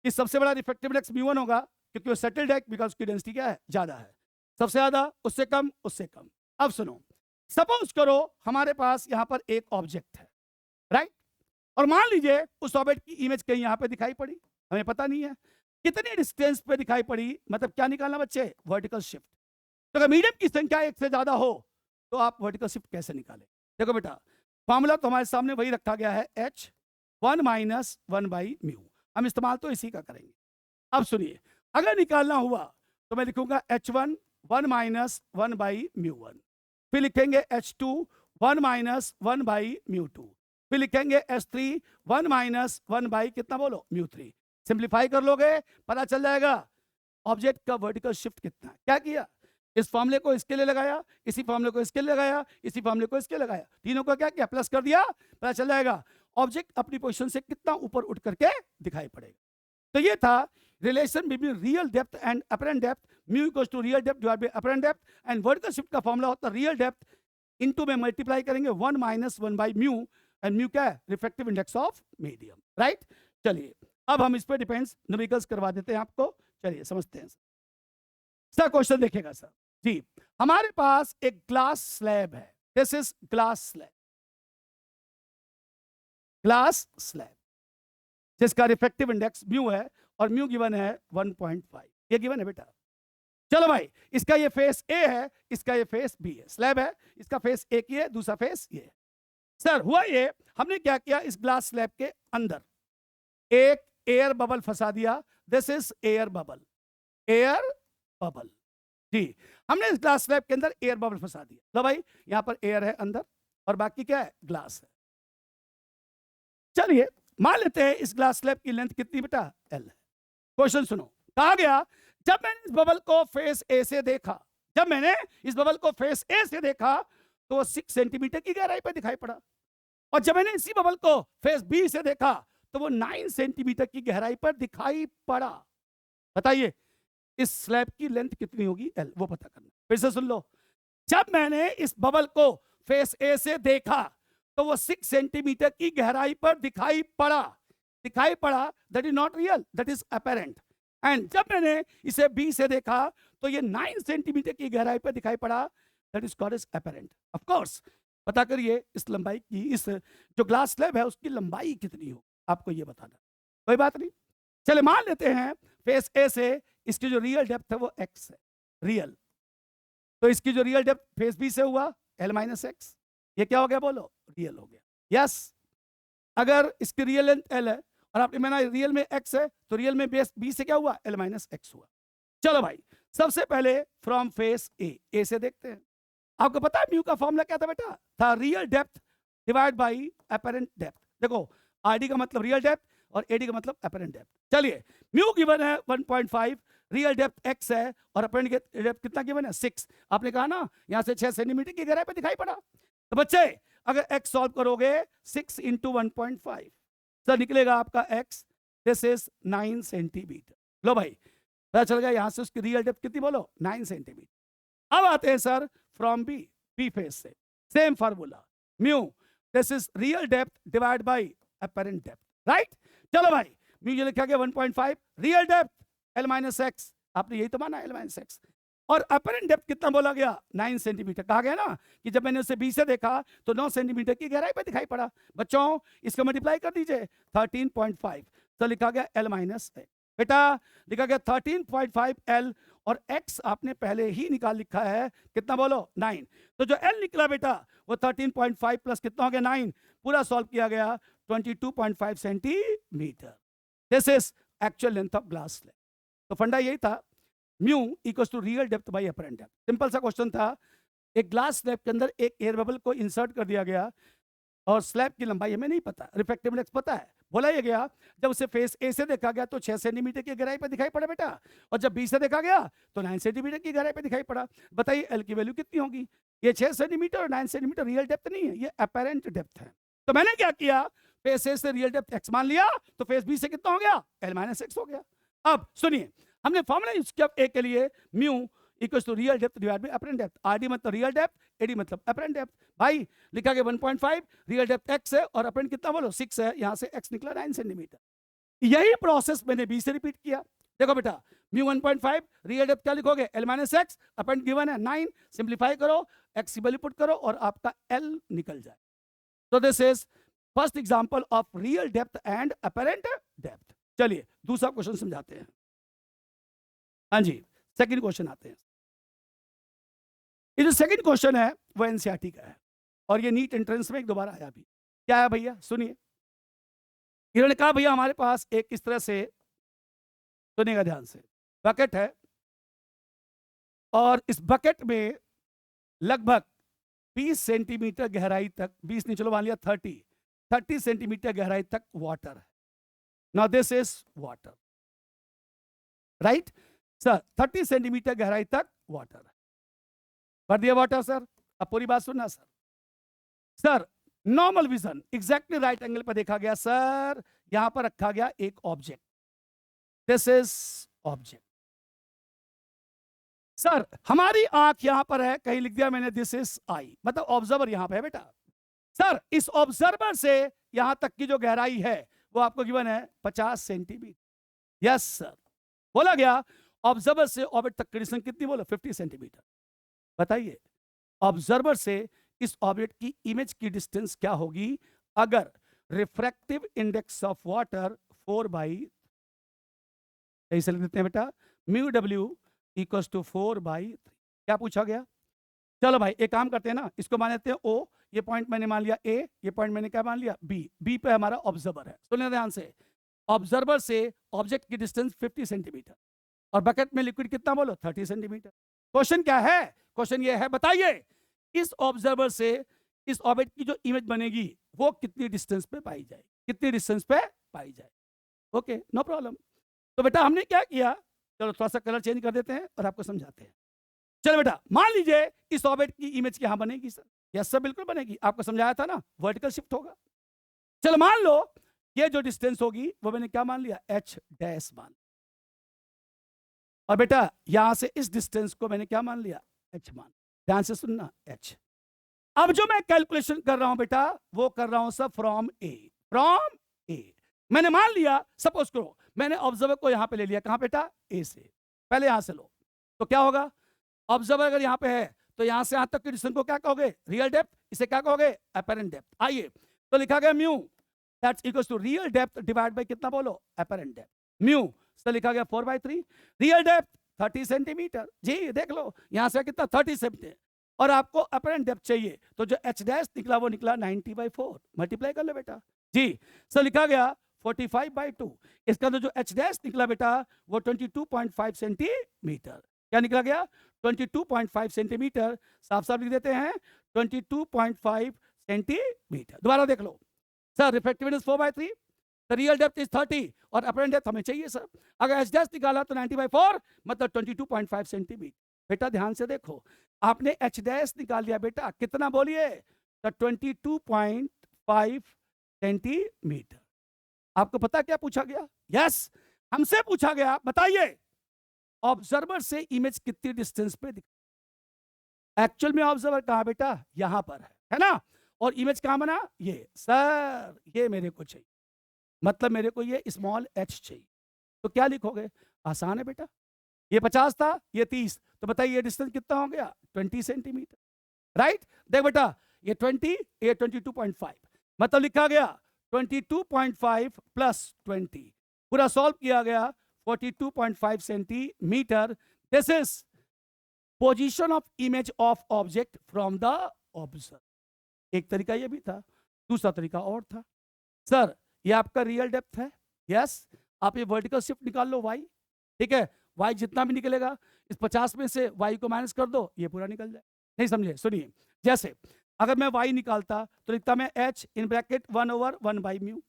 कि सबसे बड़ा रिफ्रैक्टिव इंडेक्स μ1 होगा क्योंकि वो सेटल्ड है, बिकॉज उसकी डेंसिटी क्या है, ज्यादा है। सबसे ज्यादा, उससे कम, उससे कम। अब सुनो, सपोज करो हमारे पास यहां पर एक ऑब्जेक्ट है, राइट, और मान लीजिए उस ऑब्जेक्ट की इमेज कहीं यहां पे दिखाई पड़ी, हमें पता नहीं है कितनी डिस्टेंस पे दिखाई पड़ी, मतलब क्या निकालना बच्चे, वर्टिकल शिफ्ट। तो अगर मीडियम की संख्या एक से ज्यादा हो तो आप वर्टिकल शिफ्ट कैसे निकालें। देखो बेटा, फॉर्मूला तो हमारे सामने वही रखा गया है, एच 1 माइनस 1 बाई म्यू, हम इस्तेमाल तो इसी का करेंगे। अब सुनिए, अगर निकालना हुआ तो मैं लिखूंगा h1 1 माइनस 1 बाई μ1, फिर लिखेंगे h2 1 माइनस 1 बाई μ2, फिर लिखेंगे h3 1 माइनस 1 बाई कितना बोलो, μ3। सिंप्लीफाई कर लोगे पता चल जाएगा ऑब्जेक्ट का वर्टिकल शिफ्ट कितना है। क्या किया, इस फॉर्मूले को इसके लिए लगाया, इसी फॉर्मूले को इसके लिए लगाया, इसी फॉर्मूले को इसके लगाया, तीनों को क्या किया, प्लस कर दिया, पता चल जाएगा ऑब्जेक्ट अपनी पोजीशन से कितना ऊपर उठ करके दिखाई पड़ेगा। तो ये था relation between real depth and apparent depth, mu equals to real depth divide by apparent depth, and vertical shift का फॉर्मूला होता है रियल डेप्थ इनटू में मल्टीप्लाई करेंगे 1 minus 1 by mu, and mu क्या है, refractive index of medium, right. चलिए अब हम इस पे डिपेंड्स न्यूमेरिकल्स करवा देते हैं आपको, चलिए समझते हैं सर। क्वेश्चन देखिएगा सर जी, हमारे पास एक ग्लास स्लैब है, this is glass slab, glass slab जिसका रिफ्रैक्टिव इंडेक्स म्यू है और म्यू गिवन है 1.5, ये गिवन है बेटा। चलो भाई, इसका ये फेस ए है, इसका ये फेस बी है, स्लैब है, इसका फेस एक ही है, दूसरा फेस ये है। सर हुआ ये, हमने क्या किया, इस ग्लास स्लैब के अंदर एक एयर बबल फंसा दिया, this is air bubble, air bubble जी, हमने इस ग्लास स्लैब के अंदर एयर बबल फंसा दिया। लो भाई, यहां पर एयर है अंदर और बाकी क्या है, ग्लास है। चलिए मान लेते हैं इस ग्लास स्लैब की लेंथ कितनी बेटा, एल है। क्वेश्चन सुनो, कहा गया जब मैंने इस बबल को फेस ए से देखा, जब मैंने इस बबल को फेस ए से देखा तो वो 6 सेंटीमीटर की गहराई पर दिखाई पड़ा, और जब मैंने इसी बबल को फेस बी से देखा तो वो 9 सेंटीमीटर की गहराई पर दिखाई पड़ा। बताइए इस स्लैब की लेंथ कितनी होगी, एल, वो पता करना। फिर से सुन लो, जब मैंने इस बबल को फेस ए से देखा तो वो 6 सेंटीमीटर की गहराई पर दिखाई पड़ा, दिखाई पड़ा, that is not real, that is apparent. And जब मैंने इसे बी से देखा तो ये 9 सेंटीमीटर की गहराई पर दिखाई पड़ा, that is called as apparent. Of course पता करिए इस लंबाई की, इस जो ग्लास स्लैब है उसकी लंबाई कितनी हो, आपको ये बताना, कोई बात नहीं। चले मान लेते हैं फेस ए से इसकी जो रियल डेप्थ है वो x है, रियल, तो इसकी जो रियल डेप्थ फेस बी से हुआ l माइनस एक्स, ये क्या हो गया बोलो, रियल हो गया। यस, अगर इसकी रियल लेंथ l है और आपने माना रियल में x है तो रियल में बेस बी से क्या हुआ, l माइनस एक्स हुआ। चलो भाई, सबसे पहले फ्रॉम फेस ए से देखते हैं। आपको पता है म्यू का फॉर्मूला क्या था बेटा, था real depth divide by apparent depth. देखो आरडी का मतलब रियल डेप्थ और एडी का मतलब अपरेंट डेप्थ। चलिए म्यू गिवन है 1.5, रियल डेप्थ x है और अपरेंट डेप्थ कितना गिवन है, 6। आपने कहा ना यहां से 6 सेंटीमीटर की गहराई पर दिखाई पड़ा, तो बच्चे अगर x सॉल्व करोगे 6 इंटू 1.5, सर निकलेगा आपका x, दिस इज 9 सेंटीमीटर। लो भाई पता चल गया यहां से उसकी रियल डेप्थ कितनी बोलो, 9 सेंटीमीटर। अब आते हैं सर फ्रॉम बी फेस से, same formula, mu this is real depth divide by apparent depth, right. चलो भाई, म्यू ये लिखा गया 1.5, real depth l minus x, आपने यही तो माना l माइनस एक्स, और अपरेंट डेप्थ कितना बोला गया, 9 सेंटीमीटर। कहा गया ना कि जब मैंने उसे बी से देखा तो 9 सेंटीमीटर की गहराई पर दिखाई पड़ा। बच्चों इसको मल्टीप्लाई कर दीजिए 13.5, तो लिखा गया l माइनस एक्स। बेटा लिखा गया 13.5 l और x आपने पहले ही निकाल लिखा है, कितना बोलो, 9। तो जो l निकला बेटा वो 13.5 प्लस कितना हो गया, 9, पूरा सॉल्व किया गया 22.5 centimetre. This is actual length of glass slab. तो फंडा यही था, mu equals to real depth by apparent depth. Simple सा क्वेश्चन था, एक ग्लास स्लैब के अंदर एक एयर बबल को इंसर्ट कर दिया गया और स्लैब की लंबाई हमें नहीं पता, रिफ्रैक्टिव इंडेक्स पता है, बोला ये गया जब उसे फेस ए से देखा गया तो 6 सेंटीमीटर की गहराई पर दिखाई पड़ा बेटा, और जब बी से देखा गया तो 9 सेंटीमीटर की गहराई पर दिखाई पड़ा। बताइए एल की वैल्यू कितनी होगी, ये 6 सेंटीमीटर और 9 सेंटीमीटर रियल डेप्थ नहीं है, ये अपरेंट डेप्थ है। तो मैंने क्या किया, फेस ए से रियल डेप्थ x मान लिया तो फेस बी से कितना हो गया, l माइनस एक्स हो गया। अब सुनिए, हमने फॉर्मूला यूज किया ए के लिए, mu equals to real depth divide by apparent depth. RD मतलब रियल डेप्थ, एडी मतलब अपरेंट डेप्थ। भाई लिखा गया 1.5, रियल डेप्थ x है और अपरेंट कितना बोलो, 6 है, यहां से x निकला 9 सेंटीमीटर। यही प्रोसेस मैंने बी से रिपीट किया। देखो बेटा म्यू 1.5, रियल डेप्थ क्या लिखोगे, l minus x, apparent given है 9, सिंप्लीफाई करो, x की वैल्यू पुट करो और आपका l निकल जाए। तो this is first example of real depth and apparent depth. चलिए दूसरा क्वेश्चन समझाते हैं। हाँ जी, सेकंड क्वेश्चन आते हैं। ये जो सेकंड क्वेश्चन है वो एनसीईआरटी का है और ये नीट एंट्रेंस में एक दोबारा आया भी। क्या है भैया, सुनिए। इन्होंने कहा भैया हमारे पास एक इस तरह से, सुनिएगा ध्यान से, बकेट है और इस बकेट में लगभग 20 सेंटीमीटर गहराई तक, 20 नहीं चलो मान लिया 30 सेंटीमीटर गहराई तक वाटर है। Now this is water, right sir, 30 centimetre गहराई तक वाटर है। भर दिया वाटर सर। अब पूरी बात सुनना sir. Sir normal vision exactly right angle पर देखा गया सर, यहां पर रखा गया एक object, this is object. Sir हमारी आंख यहां पर है, कहीं लिख दिया मैंने दिस इज आई, मतलब ऑब्जर्वर यहां पे है बेटा। सर इस ऑब्जर्वर से यहां तक की जो गहराई है वो आपको गिवन है 50 सेंटीमीटर। यस सर, बोला गया ऑब्जर्वर से ऑर्बिट तक की डिस्टेंस कितनी, बोलो 50 सेंटीमीटर। बताइए ऑब्जर्वर से इस ऑब्जेक्ट की इमेज की डिस्टेंस क्या होगी अगर रिफ्रैक्टिव इंडेक्स ऑफ वाटर 4/, यही से लिख देते हैं बेटा, म्यू डब्ल्यू इक्वल टू 4/3। क्या पूछा गया? चलो भाई एक काम करते हैं ना, इसको मान लेते हैं ओ, ये पॉइंट मैंने मान लिया ए, ये पॉइंट मैंने क्या मान लिया बी, बी पे हमारा ऑब्जर्वर है। सुनिए ध्यान से, ऑब्जर्वर से ऑब्जेक्ट की डिस्टेंस 50 सेंटीमीटर और बकेट में लिक्विड कितना, बोलो 30 सेंटीमीटर। क्वेश्चन क्या है? क्वेश्चन ये है, बताइए इस ऑब्जर्वर से इस ऑब्जेक्ट की जो इमेज बनेगी वो कितनी डिस्टेंस पे पाई जाए, कितनी डिस्टेंस पे पाई जाए। Okay no problem. तो बेटा हमने क्या किया, चलो थोड़ा सा कलर चेंज कर देते हैं और आपको समझाते हैं। चलो बेटा मान लीजिए इस ऑब्जेक्ट की इमेज यहां बनेगी सर। यस सर बिल्कुल बनेगी, आपको समझाया था ना, वर्टिकल शिफ्ट होगा। चलो मान लो ये जो डिस्टेंस होगी वो मैंने क्या मान लिया, h डैश मान। और बेटा यहां से इस डिस्टेंस को मैंने क्या मान लिया, h मान। ध्यान से सुनना, h। अब जो मैं कैलकुलेशन कर रहा हूं बेटा वो कर रहा हूं सब फ्रॉम ए, फ्रॉम ए। मैंने मान लिया, सपोज करो मैंने ऑब्जर्वर को यहां पे ले लिया, कहां बेटा, ए से। पहले यहां से लो तो क्या होगा, ऑब्जर्वर अगर यहां पे है तो यहां से यहां तक की डिस्टेंस को क्या कहोगे, रियल डेप्थ, इसे क्या कहोगे, एपेरेंट डेप्थ। आइए तो लिखा गया mu that's equals to real depth divide by कितना, बोलो एपेरेंट डेप्थ। म्यू से लिखा गया 4/3, रियल डेप्थ 30 सेंटीमीटर। जी देख लो यहां से कितना 30 सेंटीमीटर, और आपको अपेरेंट डेप्थ चाहिए तो जो एच डैश निकला वो निकला 90/4, मल्टीप्लाई कर लो बेटा। जी सर लिखा गया 45/2, इसका अंदर जो एच डैश निकला बेटा वो 22.5 सेंटीमीटर। क्या निकला गया, 22.5 सेंटीमीटर। साफ साफ लिख देते हैं 22.5 सेंटीमीटर। दोबारा देख लो sir, refractive index 4/3, real depth is 30 और अपरेंट डेप्थ हमें चाहिए सर। अगर एच डैश निकाला तो 90/4 मतलब 22.5 सेंटीमीटर। बेटा ध्यान से देखो, आपने एच डैश निकाल लिया बेटा, कितना बोलिए, तो 22.5 सेंटीमीटर। आपको पता क्या पूछा गया, यस हमसे पूछा गया, बताइए ऑब्जर्वर से इमेज कितनी डिस्टेंस पे दिखा। एक्चुअल में ऑब्जर्वर कहां बेटा, यहां पर है ना, और इमेज कहां बना, ये सर, ये मेरे को चाहिए, मतलब मेरे को ये स्मॉल h चाहिए। तो क्या लिखोगे, आसान है बेटा, ये 50 था ये 30, तो बताइए ये डिस्टेंस कितना हो गया, 20 सेंटीमीटर। राइट, देख बेटा ये 20, ये 22.5, मतलब लिखा गया 22.5 प्लस 20, पूरा सॉल्व किया गया 42.5 centimetre. This is position of image of object from the observer. एक तरीका ये भी था, दूसरा तरीका और था सर, ये आपका रियल डेप्थ है, यस आप ये वर्टिकल शिफ्ट निकाल लो y, ठीक है, y जितना भी निकलेगा इस 50 में से y को माइनस कर दो, ये पूरा निकल जाए। नहीं समझे, सुनिए, जैसे अगर मैं y निकालता तो लिखता मैं h इन ब्रैकेट 1/1/μ।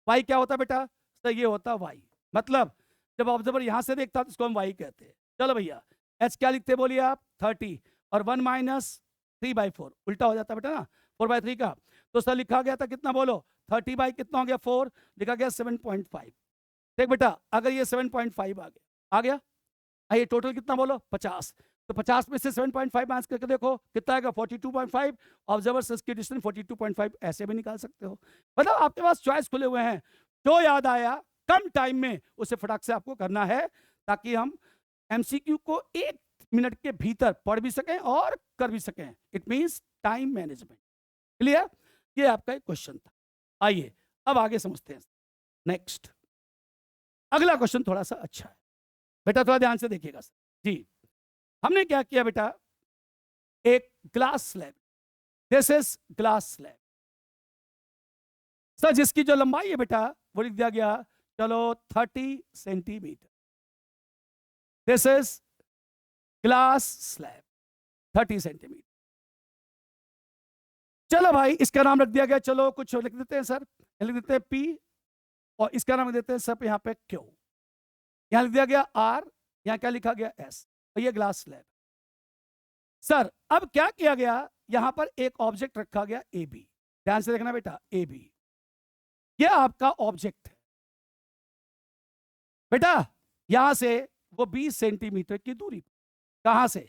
y क्या होता बेटा, तो ये होता y, मतलब जब ऑब्जर्वर यहां से देखता तो इसको हम y कहते हैं। चलो भैया h क्या लिखते बोलिए आप, 30, और 1 माइनस 3/4, उल्टा हो जाता बेटा ना 4/3 का। तो सर लिखा गया था कितना, बोलो 30 बाई कितना हो गया 4, लिखा गया 7.5। देख बेटा अगर ये 7.5 आ गया, आइए टोटल कितना बोलो 50, तो 50 में से 7.5 माइनस करके देखो कितना आएगा 42.5, ऑब्जर्वर से इसकी डिस्टेंस 42.5, ऐसे भी निकाल सकते हो। मतलब आपके पास चॉइस खुले हुए हैं, जो याद आया कम टाइम में उसे फटाक से आपको करना है, ताकि हम एमसीक्यू को 1 मिनट के भीतर पढ़ भी सकें और कर भी सकें। It means time management. Clear, ये आपका एक क्वेश्चन था। आइए अब आगे समझते हैं। नेक्स्ट अगला क्वेश्चन थोड़ा सा अच्छा है बेटा, थोड़ा ध्यान से देखिएगा जी। हमने क्या किया बेटा, एक glass slab, this is glass slab sir, जिसकी जो लंबाई है बेटा वो लिख दिया गया, चलो 30 centimetre. This is glass slab 30 centimetre. चलो भाई इसका नाम रख दिया गया, चलो कुछ लिख देते हैं सर, लिख देते हैं P, और इसका नाम लिख देते हैं सब यहाँ पे Q, यहाँ लिख दिया गया R, यहाँ क्या लिखा गया S, और ये ग्लास स्लैब। सर अब क्या किया गया, यहां पर एक ऑब्जेक्ट रखा गया ए बी, ध्यान से देखना बेटा, ए बी ये आपका ऑब्जेक्ट है बेटा, यहां से वो 20 सेंटीमीटर की दूरी पर। कहां से,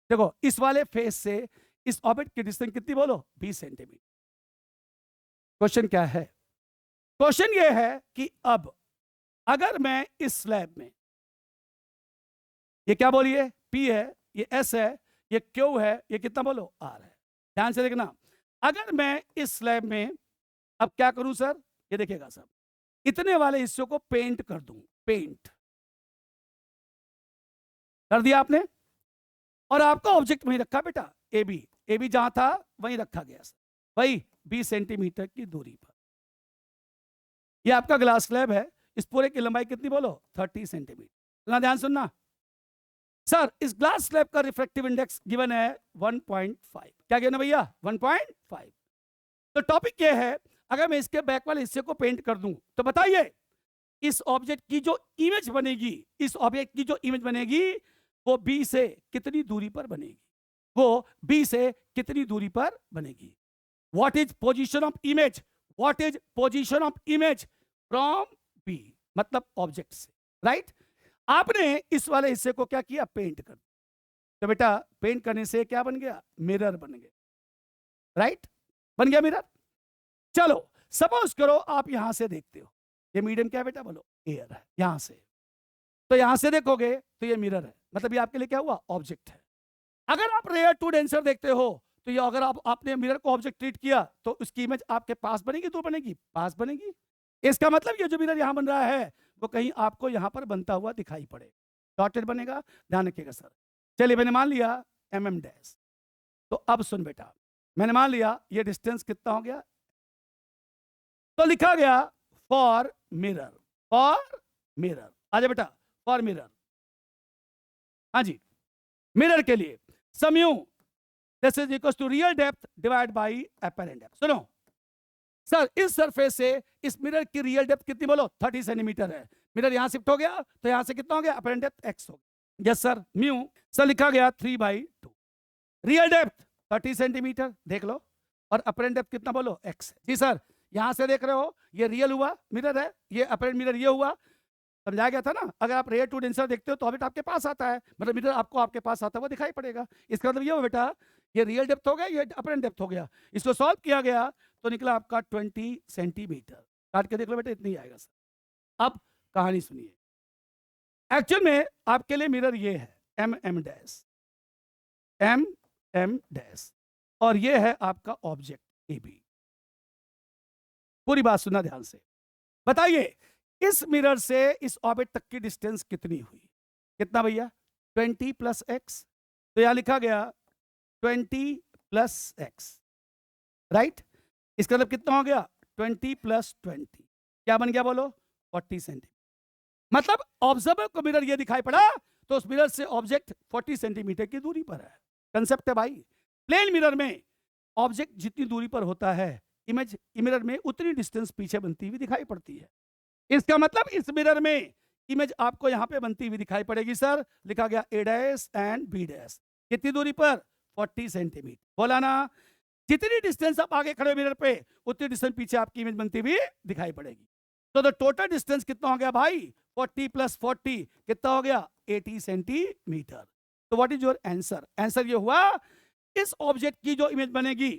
देखो इस वाले फेस से इस ऑब्जेक्ट की डिस्टेंस कितनी बोलो, 20 सेंटीमीटर। क्वेश्चन क्या है, क्वेश्चन ये है कि अब अगर मैं इस स्लैब में, ये क्या बोलिए P है, ये S है, ये Q है, ये कितना बोलो R है। ध्यान से देखना, अगर मैं इस स्लैब में अब क्या करूं सर, ये देखिएगा सर, इतने वाले हिस्सों को पेंट कर दूं, पेंट कर दिया आपने, और आपका ऑब्जेक्ट वहीं रखा बेटा, ए बी जहां था वहीं रखा गया सर, वही 20 सेंटीमीटर की दूरी पर। ये आपका ग्लास स्लैब है, इस पूरे की लंबाई कितनी बोलो, 30 सेंटीमीटर। ना ध्यान सुनना सर, इस ग्लास स्लैब का रिफ्रैक्टिव इंडेक्स गिवन है 1.5, क्या गिवन है भैया, 1.5। तो टॉपिक ये है, अगर मैं इसके बैक वाले हिस्से को पेंट कर दूं तो बताइए इस ऑब्जेक्ट की जो इमेज बनेगी, इस ऑब्जेक्ट की जो इमेज बनेगी वो बी से कितनी दूरी पर बनेगी, वो बी से कितनी दूरी पर बनेगी। What is position of image, what is position of image from B, मतलब ऑब्जेक्ट से, राइट। आपने इस वाले हिस्से को क्या किया, पेंट कर, तो बेटा पेंट करने से क्या बन गया, मिरर बन गया, राइट, बन गया मिरर। चलो सपोज करो आप यहां से देखते हो, ये मीडियम क्या है बेटा, बोलो एयर है, यहां से, तो यहां से देखोगे तो ये मिरर है, मतलब ये आपके लिए क्या हुआ, ऑब्जेक्ट है। अगर आप रेयर टू डेंसर देखते हो तो ये अगर आपने मिरर को ऑब्जेक्ट ट्रीट किया तो उसकी इमेज आपके पास बनेगी, दूर बनेगी, पास बनेगी। इसका मतलब ये जो मिरर यहां बन रहा है वो कहीं आपको यहां पर बनता हुआ दिखाई पड़े, डॉटेड बनेगा, ध्यान रखिएगा सर। चलिए मैंने मान लिया mm डैश, तो अब सुन बेटा, मैंने मान लिया ये डिस्टेंस कितना हो गया, तो लिखा गया फॉर मिरर, फॉर मिरर, आजा बेटा, फॉर मिरर, हाँ जी, मिरर के लिए समयू this is equal to real depth divide by apparent depth. सुनो सर, इस सरफेस से इस मिरर की रियल डेप्थ कितनी बोलो, 30 सेंटीमीटर है, मिरर यहां शिफ्ट हो गया तो यहां से कितना हो गया, अपरेंट डेप्थ x हो गया, यस सर, म्यू सर लिखा गया 3/2, रियल डेप्थ 30 सेंटीमीटर देख लो, और अपरेंट डेप्थ कितना बोलो, x है। जी सर, यहां से देख रहे हो ये रियल हुआ मिरर है, ये अपरेंट मिरर ये हुआ, समझाया गया था ना। अगर आप रेयर टू डेंसर देखते हो तो ऑब्जेक्ट आपके पास आता है, मतलब मिरर आपको आपके पास आता है, वो दिखाई पड़ेगा। इसका मतलब ये हो बेटा, ये रियल डेप्थ हो गया, ये अपरेंट डेप्थ हो गया, इसको सॉल्व किया गया तो निकला आपका 20 सेंटीमीटर। काट के देख लो बेटा, इतना ही आएगा सर। अब कहानी सुनिए, एक्चुअल में आपके लिए मिरर ये है mm डैश, mm डैश, और ये है आपका ऑब्जेक्ट ए बी। पूरी बात सुनना ध्यान से, बताइए इस मिरर से इस ऑब्जेक्ट तक की डिस्टेंस कितनी हुई, कितना भैया, 20 प्लस एक्स, तो यहां लिखा गया 20 प्लस एक्स, राइट। इसका मतलब कितना हो गया, 20 प्लस 20, क्या बन गया बोलो, 40 सेंटीमीटर। मतलब ऑब्जर्वर को मिरर ये दिखाई पड़ा तो उस मिरर से ऑब्जेक्ट 40 सेंटीमीटर की दूरी पर है। कंसेप्ट है भाई, प्लेन मिरर में ऑब्जेक्ट जितनी दूरी पर होता है, इमेज मिरर में उतनी डिस्टेंस पीछे बनती हुई दिखाई पड़ती है। इसका मतलब इस मिरर में इमेज आपको यहां पे बनती हुई दिखाई पड़ेगी सर, लिखा गया ए डैश एंड बी डैश, कितनी दूरी पर, 40 सेंटीमीटर। बोला ना, जितनी डिस्टेंस आप आगे खड़े हो मिरर पे उतनी डिस्टेंस पीछे आपकी इमेज बनती हुई दिखाई पड़ेगी। तो द टोटल डिस्टेंस कितना हो गया भाई, 40 प्लस 40 कितना हो गया, 80 सेंटीमीटर। तो what is your answer, answer ये हुआ इस ऑब्जेक्ट की जो इमेज बनेगी,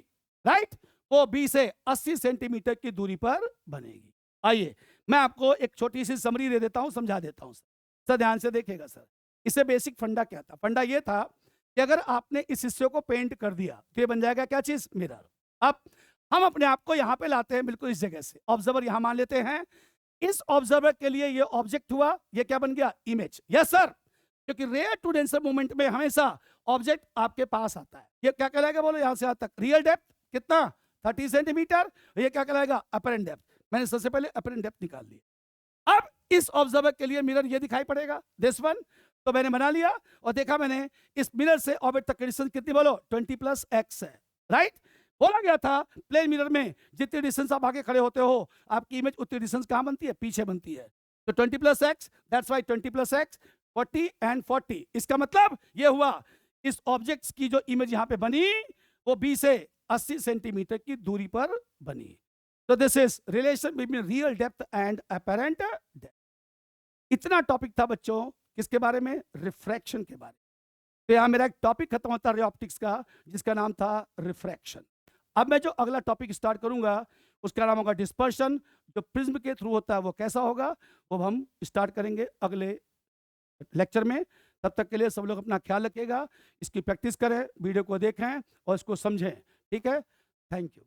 राइट, वो 20 से 80 सेंटीमीटर की दूरी पर बनेगी। आइए मैं आपको एक छोटी सी समरी दे देता हूं, समझा देता हूं सर, ध्यान से देखिएगा सर। इससे बेसिक फंडा क्या था, फंडा ये था कि अगर आपने इस हिस्से को पेंट कर दिया तो ये बन जाएगा क्या चीज, मिरर। अब हम अपने आप को यहां पे लाते हैं बिल्कुल इस जगह से, ऑब्जर्वर यहां मान लेते हैं, इस ऑब्जर्वर के लिए ये ऑब्जेक्ट हुआ, ये क्या बन गया, इमेज। यस सर, क्योंकि रेयर टू डेंसर मूवमेंट में हमेशा ऑब्जेक्ट आपके पास आता है। ये क्या कहलाएगा बोलो, यहां से यहां तक रियल डेप्थ कितना, 30 सेंटीमीटर, ये क्या कहलाएगा, अपरेंट डेप्थ। मैंने सबसे पहले अपरेंट डेप्थ निकाल लिया। अब इस ऑब्जर्वर के लिए मिरर ये दिखाई पड़ेगा, दिस वन, तो मैंने बना लिया और देखा मैंने इस मिरर से ऑब्जेक्ट तक की डिस्टेंस कितनी बोलो, 20 प्लस एक्स है, राइट। बोला गया था प्लेन मिरर में जितनी डिस्टेंस आप आगे खड़े होते हो आपकी इमेज उतनी डिस्टेंस कहां बनती है, पीछे बनती है। तो 20 plus x, that's why 20 plus x 40 and 40। इसका मतलब ये हुआ इस ऑब्जेक्ट्स की जो इमेज यहाँ पे बनी वो 20 से 80 सेंटीमीटर की दूरी पर बनी। तो this is relation between real depth and apparent depth. इतना टॉपिक था बच्चों किसके बारे में? रिफ्रैक्शन के बारे में। तो यहाँ मेरा एक टॉपिक खत्म होता है ऑप्टिक्स का, जिसका नाम था रिफ्रैक्शन। अब मैं जो अगला टॉपिक स्टार्ट करूंगा उसका नाम होगा डिस्पर्शन। जो प्रिज्म के थ्रू होता है वो कैसा होगा, वो हम स्टार्ट करेंगे अगले लेक्चर में। तब तक के लिए सब लोग अपना ख्याल रखिएगा, इसकी प्रैक्टिस करें, वीडियो को देखें और इसको समझें। ठीक है, थैंक यू।